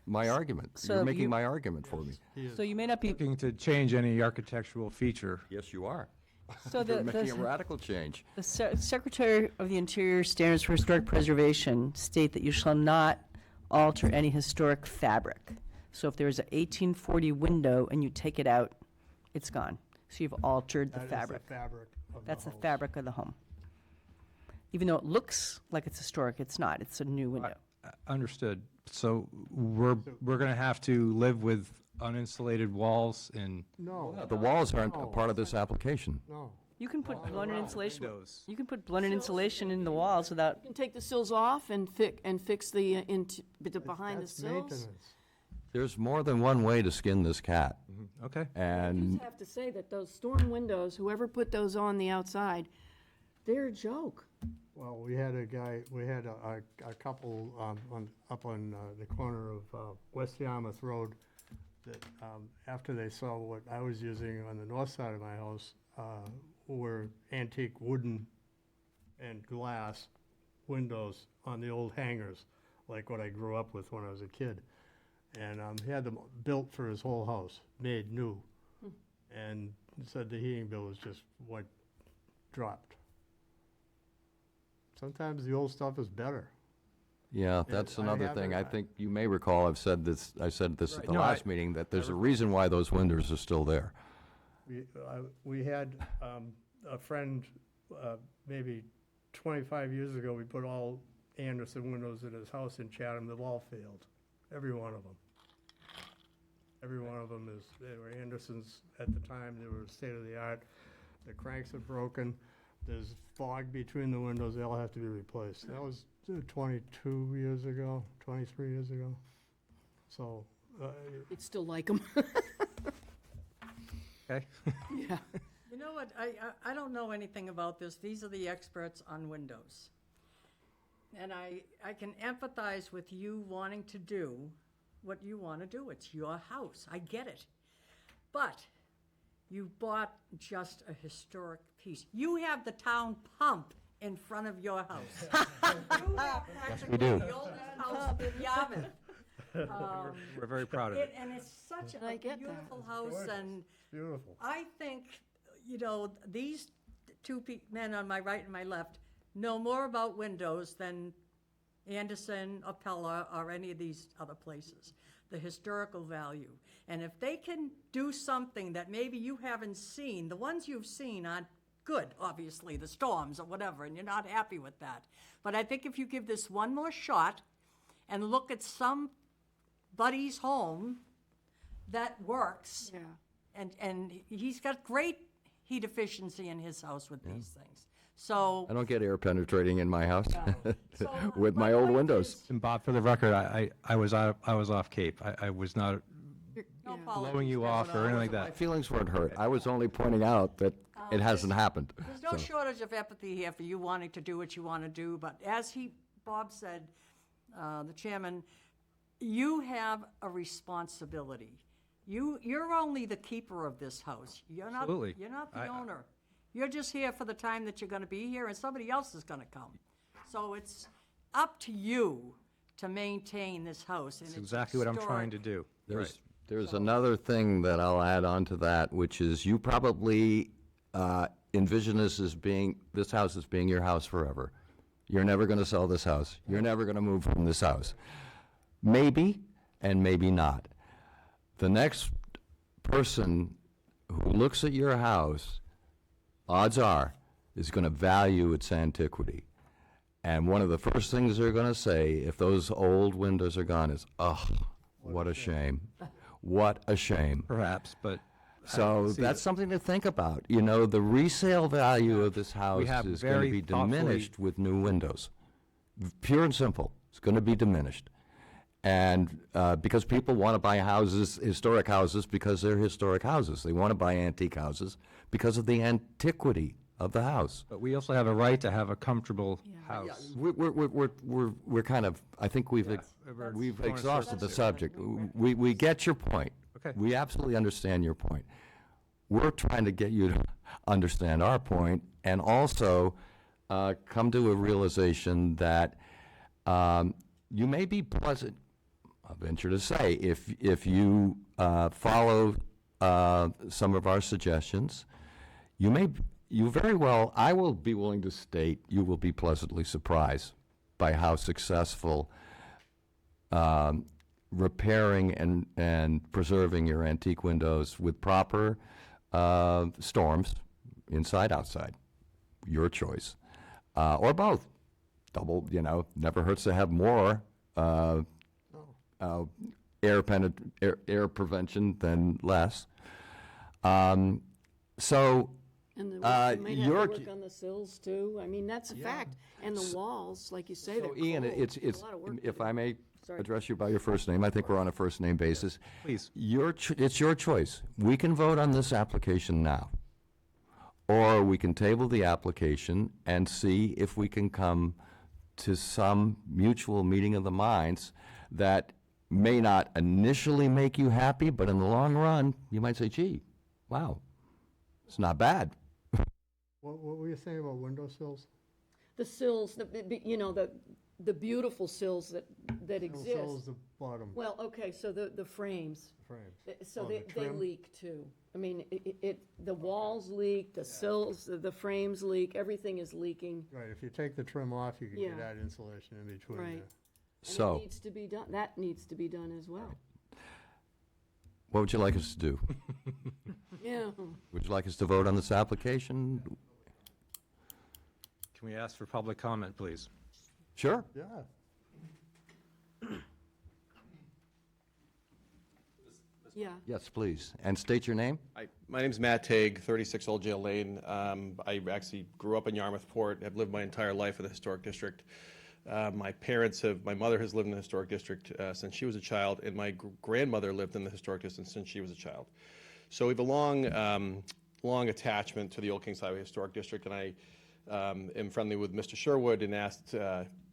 my argument. So You're making you- my argument for me. So you may not be, Looking to change any architectural feature. Yes, you are. so You're the, making a the radical change. the Secretary of the Interior Standards for Historic Preservation state that you shall not alter any historic fabric. So if there's an 1840 window and you take it out, it's gone. So you've altered the That is fabric. fabric of the That's the house. fabric of the home. Even though it looks like it's historic, it's not. It's a new window. Understood. So we're going to have to live with uninsulated walls and. No. The walls aren't a part of this application. No. You can put blended insulation. Windows. You can put blended insulation in the walls without. You can take the sills off and fix the, behind the That's sills. maintenance. There's more than one way to skin this cat. Okay. I And just have to say that those storm windows, whoever put those on the outside, they're a joke. Well, we had a guy, we had a couple up on the corner of West Yarmouth Road that after they saw what I was using on the north side of my house, were antique wooden and glass windows on the old hangars, like what I grew up with when I was a kid. And he had them built for his whole house, made new. And said the heating bill was just what dropped. Sometimes the old stuff is better. yeah, that's I another thing. I haven't- think you may recall, I said this at the No, last meeting, that there's a reason why those windows are still there. We had a friend, maybe 25 years ago, we put all Anderson windows in his house in Chatham, they've all failed, every one of them. Every one of them they were Andersons at the time, they were state of the art. The cranks are broken, there's fog between the windows, they all have to be replaced. That was 22 years ago, 23 years ago. So, You'd still like them. Okay. Yeah. You know what, I don't know anything about this. These are the experts on windows. And I can empathize with you wanting to do what you want to do. It's your house. I get it. But you bought just a historic piece. You have the town pump in front of your house. You have we do. the oldest house in Yarmouth. We're very proud of it. And it's such I a get that. beautiful house, and beautiful. I think, these two men on my right and my left know more about windows than Anderson, Appella, or any of these other places, the historical value. And if they can do something that maybe you haven't seen, the ones you've seen aren't good, obviously, the storms or whatever, and you're not happy with that. But I think if you give this one more shot and look at somebody's home that works, Yeah. and he's got great heat efficiency in his house with these things. So, I don't get air penetrating in my house So, with my my old point windows. is- And Bob, for the record, I was off Cape. I was not no blowing apologies. you off or anything like My that. feelings weren't hurt. I was only pointing out that it hasn't happened. There's no So- shortage of empathy here for you wanting to do what you want to do, but as Bob said, the chairman, you have a responsibility. You're only the keeper of this house. Absolutely. You're not the I- owner. You're just here for the time that you're going to be here, and somebody else is going to come. So it's up to you to maintain this house. And That's exactly what I'm trying to do. There's another thing that I'll add on to that, which is you probably envision this house as being your house forever. You're never going to sell this house. You're never going to move from this house. Maybe, and maybe not. The next person who looks at your house, odds are, is going to value its antiquity. And one of the first things they're going to say, if those old windows are gone, is, oh, what a shame. What a shame. Perhaps, but. So see, that's something to think about. The resale value of this house have is going to very be thoughtfully- diminished with new windows. Pure and simple. It's going to be diminished. And because people want to buy historic houses, because they're historic houses. They want to buy antique houses because of the antiquity of the house. But we also have a right to have a comfortable house. We're kind of, I think we've We're going in exhausted the circles here. subject. We get your point. Okay. We absolutely understand your point. We're trying to get you to understand our point and also come to a realization that you may be pleasant, I'll venture to say, if you follow some of our suggestions, you very well, I will be willing to state, you will be pleasantly surprised by how successful repairing and preserving your antique windows with proper storms, inside, outside, your choice, or both. Double, never hurts to have more air prevention than less. So, And you might have to your, work on the sills too. I mean, that's a fact. And the walls, like you say, they're so Ian, cold. it's, There's a lot of work to if do. I may Sorry. address you by your first name, I think we're on a first name basis. Please. It's your choice. We can vote on this application now, or we can table the application and see if we can come to some mutual meeting of the minds that may not initially make you happy, but in the long run, you might say, gee, wow, it's not bad. What were you saying about windowsills? The sills, the beautiful sills that exist. Sills, the bottom Well, okay, so the frames. frames. So Oh, they the trim? leak too. I mean, the walls leak, the sills, the frames leak, everything is leaking. Right, if you take the trim off, you can Yeah. get that insulation in between Right. there. And So, it needs to be done, that needs to be done as well. what would you like us to do? Yeah. Would you like us to vote on this application? Can we ask for public comment, please? Sure. Yeah. Yeah. Yes, please. And state your name? Hi, my name's Matt Tague, 36 Old Jail Lane. I actually grew up in Yarmouthport, have lived my entire life in the Historic District. My mother has lived in the Historic District since she was a child, and my grandmother lived in the Historic District since she was a child. So we have a long attachment to the Old Kings Highway Historic District, and I am friendly with Mr. Sherwood and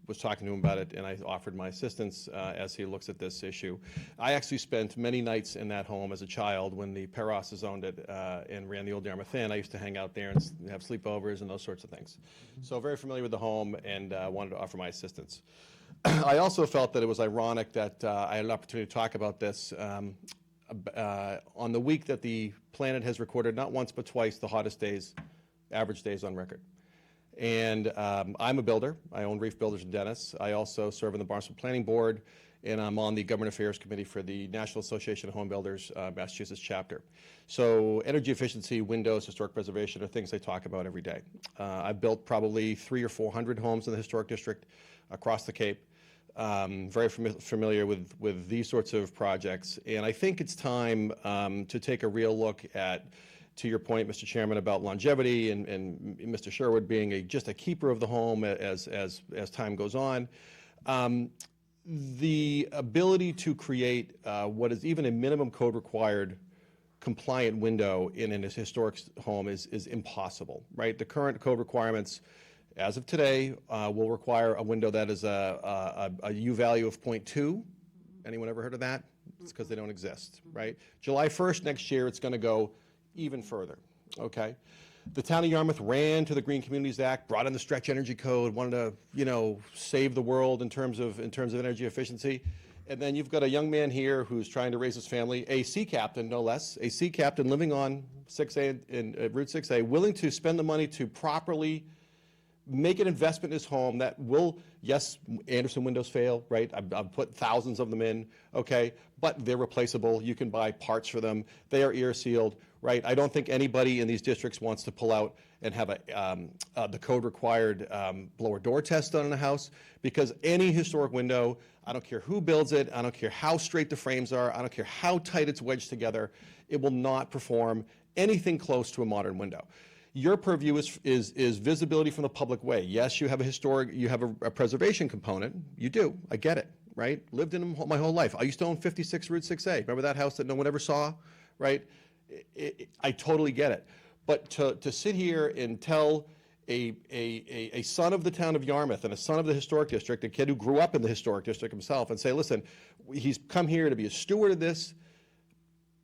was talking to him about it, and I offered my assistance as he looks at this issue. I actually spent many nights in that home as a child when the Perrosses owned it and ran the Old Yarmouth Inn. I used to hang out there and have sleepovers and those sorts of things. So very familiar with the home and wanted to offer my assistance. I also felt that it was ironic that I had an opportunity to talk about this on the week that the planet has recorded not once but twice the hottest days, average days on record. And I'm a builder. I own Reef Builders in Dennis. I also serve on the Barnstable Planning Board, and I'm on the Government Affairs Committee for the National Association of Home Builders, Massachusetts chapter. So energy efficiency, windows, historic preservation are things I talk about every day. I've built probably 300 or 400 homes in the Historic District across the Cape. Very familiar with these sorts of projects. And I think it's time to take a real look at, to your point, Mr. Chairman, about longevity and Mr. Sherwood being just a keeper of the home as time goes on. The ability to create what is even a minimum code required compliant window in a historic home is impossible, right? The current code requirements, as of today, will require a window that is a U value of 0.2. Anyone ever heard of that? It's because they don't exist, right? July 1st next year, it's going to go even further, okay? The town of Yarmouth ran to the Green Communities Act, brought in the stretch energy code, wanted to, save the world in terms of energy efficiency. And then you've got a young man here who's trying to raise his family, a sea captain, no less, a sea captain living on 6A in Route 6A, willing to spend the money to properly make an investment in his home that will, yes, Anderson windows fail, right? I've put thousands of them in, okay? But they're replaceable. You can buy parts for them. They are ear sealed, right? I don't think anybody in these districts wants to pull out and have the code required blower door test done in a house, because any historic window, I don't care who builds it, I don't care how straight the frames are, I don't care how tight it's wedged together, it will not perform anything close to a modern window. Your purview is visibility from the public way. Yes, you have a preservation component. You do. I get it, right? Lived in them my whole life. I used to own 56 Route 6A. Remember that house that no one ever saw, right? I totally get it. But to sit here and tell a son of the town of Yarmouth and a son of the Historic District, a kid who grew up in the Historic District himself, and say, listen, he's come here to be a steward of this,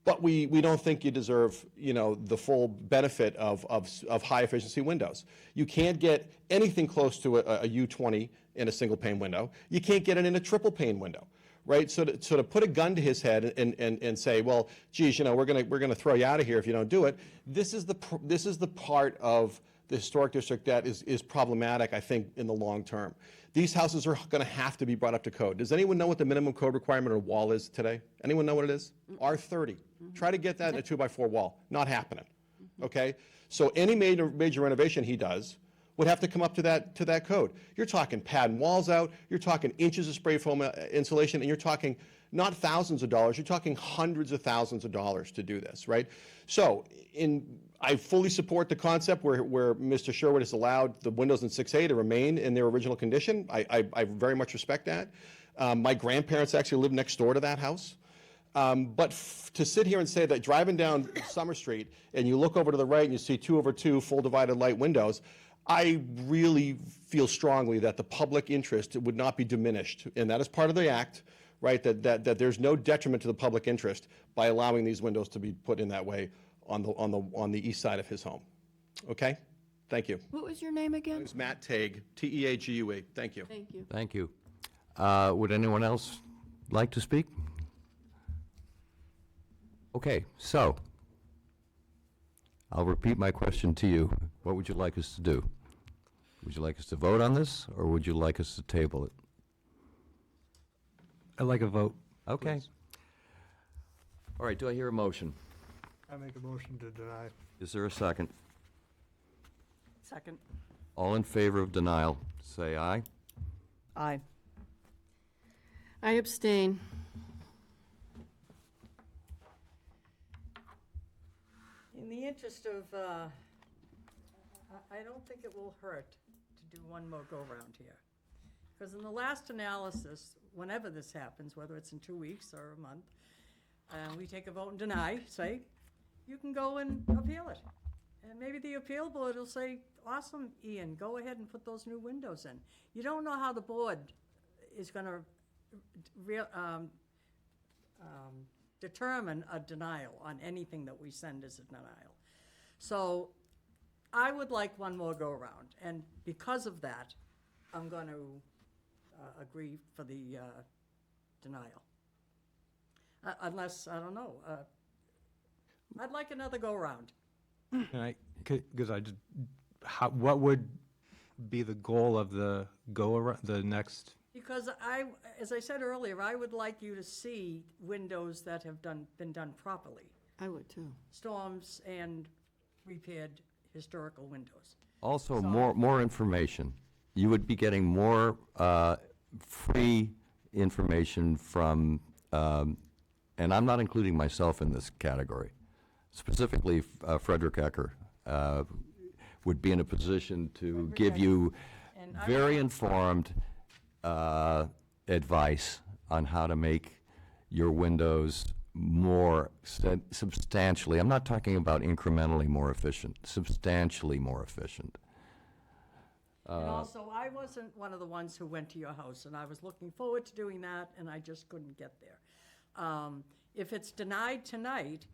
but we don't think you deserve, the full benefit of high-efficiency windows. You can't get anything close to a U20 in a single-pane window. You can't get it in a triple-pane window, right? So to put a gun to his head and say, well, geez, we're gonna throw you out of here if you don't do it, this is the part of the historic district that is problematic, I think, in the long term. These houses are going to have to be brought up to code. Does anyone know what the minimum code requirement on a wall is today? Anyone know what it is? R30. Try to get that in a 2x4 wall. Not happening. Okay? So any major renovation he does would have to come up to that code. You're talking pad and walls out, you're talking inches of spray foam insulation, and you're talking not thousands of dollars, you're talking hundreds of thousands of dollars to do this, right? So I fully support the concept where Mr. Sherwood has allowed the windows in 6A to remain in their original condition. I very much respect that. My grandparents actually lived next door to that house. But to sit here and say that driving down Summer Street and you look over to the right and you see 2/2 full divided light windows, I really feel strongly that the public interest would not be diminished. And that is part of the act, right? That there's no detriment to the public interest by allowing these windows to be put in that way on the east side of his home. Okay? Thank you. What was your name again? It's Matt Tague, Teague. Thank you. Thank you. Thank you. Would anyone else like to speak? Okay, so I'll repeat my question to you. What would you like us to do? Would you like us to vote on this, or would you like us to table it? I'd like a vote. Okay. All right, do I hear a motion? I make a motion to deny. Is there a second? Second. All in favor of denial, say aye. Aye. I abstain. In the interest of, I don't think it will hurt to do one more go-round here. Because in the last analysis, whenever this happens, whether it's in 2 weeks or a month, we take a vote and deny, say, you can go and appeal it. And maybe the appeal board will say, awesome, Ian, go ahead and put those new windows in. You don't know how the board is going to determine a denial on anything that we send as a denial. So I would like one more go-around, and because of that, I'm going to agree for the denial. Unless, I don't know, I'd like another go-around. Because what would be the goal of the go-around, the next? Because as I said earlier, I would like you to see windows that have been done properly. I would too. Storms and repaired historical windows. Also, more information. You would be getting more free information from, and I'm not including myself in this category, specifically Frederick Ecker would be in a position to give you very informed advice on how to make your windows more substantially, I'm not talking about incrementally more efficient, substantially more efficient. And also, I wasn't one of the ones who went to your house, and I was looking forward to doing that, and I just couldn't get there. If it's denied tonight,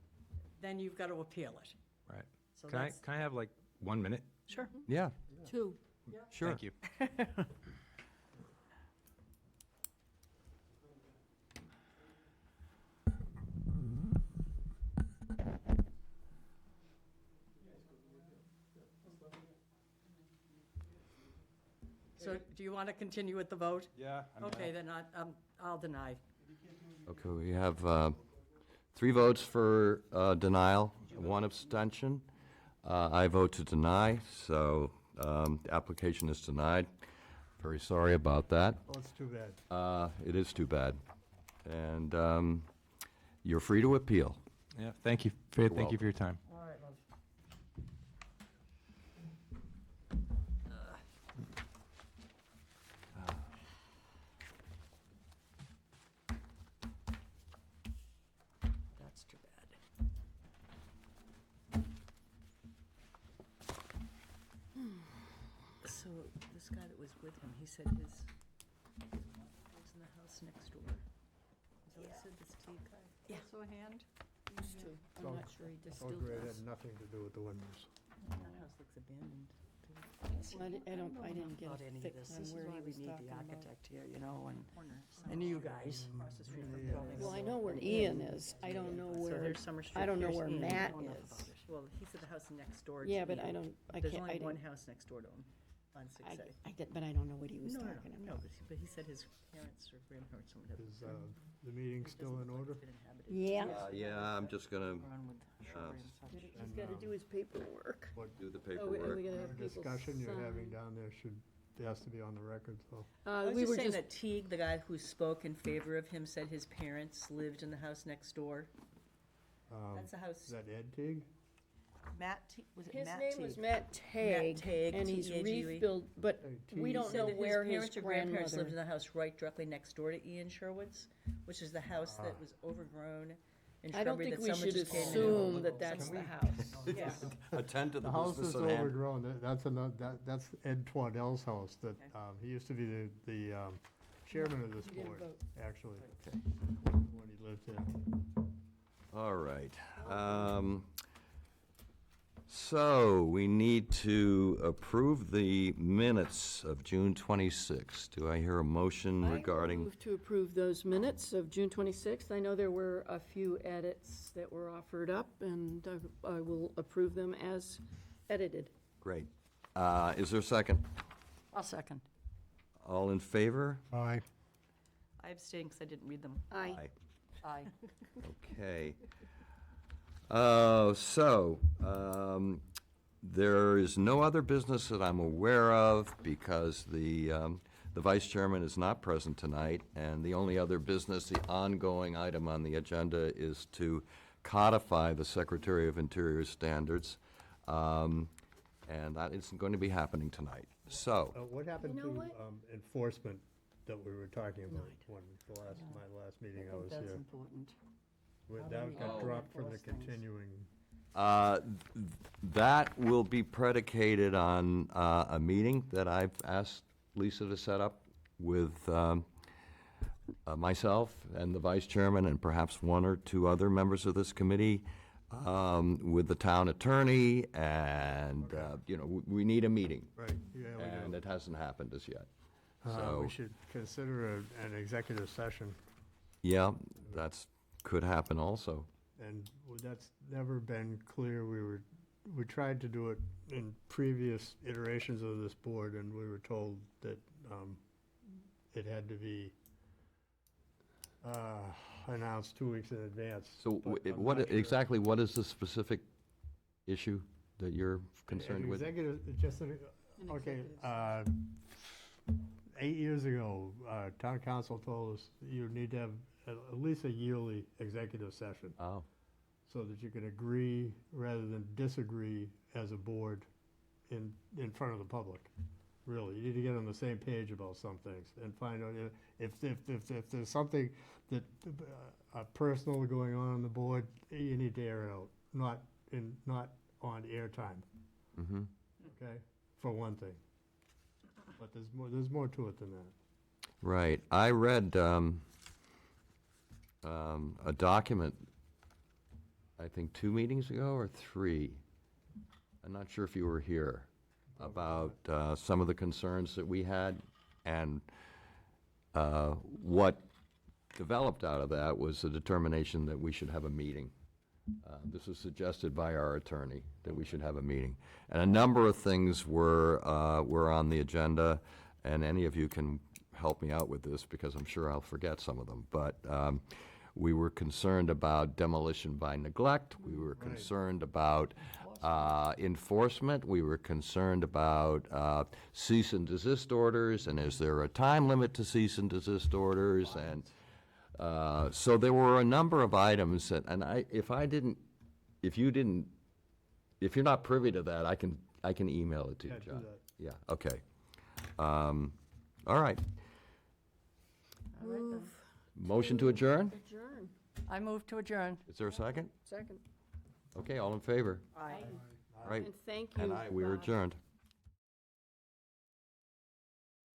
then you've got to appeal it. Right. So Can I have like 1 minute? Sure. Yeah, 2. sure. Thank you. So do you want to continue with the vote? Yeah. Okay, then I'll deny. Okay, we have 3 votes for denial, 1 abstention. I vote to deny, so the application is denied. Very sorry about that. Oh, it's too bad. It is too bad. And you're free to appeal. Yeah, thank you. Thank you for your time. All right, love. That's too bad. So this guy that was with him, he said his was in the house next door. Is that what he said, this T guy? Yeah. Also a hand? Used to. I'm not sure he just still Belgrade does. had nothing to do with the windows. That house looks abandoned. Well, I didn't get About a any of fix this. on This is where why he we was need talking the about. architect here, you know, and you guys. Across the street from the building. Well, I know where Ian is. I don't know So where, there's Summer Street. I don't know here's where Ian. Matt Don't know is. about it. Well, he said the house next door to Yeah, but Ian. I don't, I There's can't, I only one didn't, house next door to him on 6A. but I don't know what he was No, no, talking no, about. but he said his parents or grandparents or whatever. Is the meeting still in order? Yeah. Yeah, I'm just gonna He's gotta do his paperwork. do the Oh, and paperwork. we gotta The have people discussion you're having sign. down there has to be on the record, so. I was We just were saying just, that Teague, the guy who spoke in favor of him, said his parents lived in the house next door. That's the house. Is that Ed Teague? Matt, was it his Matt name was Teague? Matt Tague, Tague, and he's T-E-A-G-U-E. rebuilt, but we He don't said know that where his parents or grandparents lived in grandmother. the house right directly next door to Ian Sherwood's, which is the house that was overgrown and I don't shrubbery think that we someone should just came in. assume that that's the house. Yeah. Attend to The the house business that's at hand. overgrown, that's another, that's Ed Twardell's house, that, he used to be the chairman of this didn't board, vote. actually, when he lived there. All right. So we need to approve the minutes of June 26th. Do I hear a motion I regarding? move to approve those minutes of June 26th. I know there were a few edits that were offered up, and I will approve them as edited. Great. Is there a second? I'll second. All in favor? Aye. I abstained because I didn't read them. Aye. Aye. Okay. There is no other business that I'm aware of because the vice chairman is not present tonight, and the only other business, the ongoing item on the agenda is to codify the Secretary of Interior standards, and that isn't going to be happening tonight. So, What happened You know to what? enforcement that we were talking about when my last meeting I was That's here? important. That got dropped from the continuing. that will be predicated on a meeting that I've asked Lisa to set up with myself and the vice chairman and perhaps one or two other members of this committee, with the town attorney, and, we need a meeting. Right, yeah, we And do. it hasn't happened as yet. So, We should consider an executive session, yeah, that's, could happen also. and that's never been clear. We tried to do it in previous iterations of this board, and we were told that it had to be announced 2 weeks in advance. So but I'm what, not sure. exactly, what is the specific issue that you're concerned An with? executive, okay, 8 years ago, town council told us you need to have at least a yearly executive session, Oh, so that you can agree rather than disagree as a board in front of the public. Really, you need to get on the same page about some things and find out if there's something that personal going on the board, you need to air it out, not on airtime. mm-hmm. Okay, for one thing. But there's more to it than that. Right. I read a document, I think 2 meetings ago or 3. I'm not sure if you were here, about some of the concerns that we had, and what developed out of that was a determination that we should have a meeting. This was suggested by our attorney, that we should have a meeting. And a number of things were on the agenda, and any of you can help me out with this, because I'm sure I'll forget some of them. But we were concerned about demolition by neglect. We were concerned about enforcement. We were concerned about cease and desist orders, and is there a time limit to cease and desist orders? And so there were a number of items that, and if you're not privy to that, I can email it to you, Yeah, do John. that. Yeah, okay. All right. Move Motion to adjourn? adjourn. I move to adjourn. Is there a second? Second. Okay, all in favor? Aye. All right. And thank you. And we are Bob. adjourned.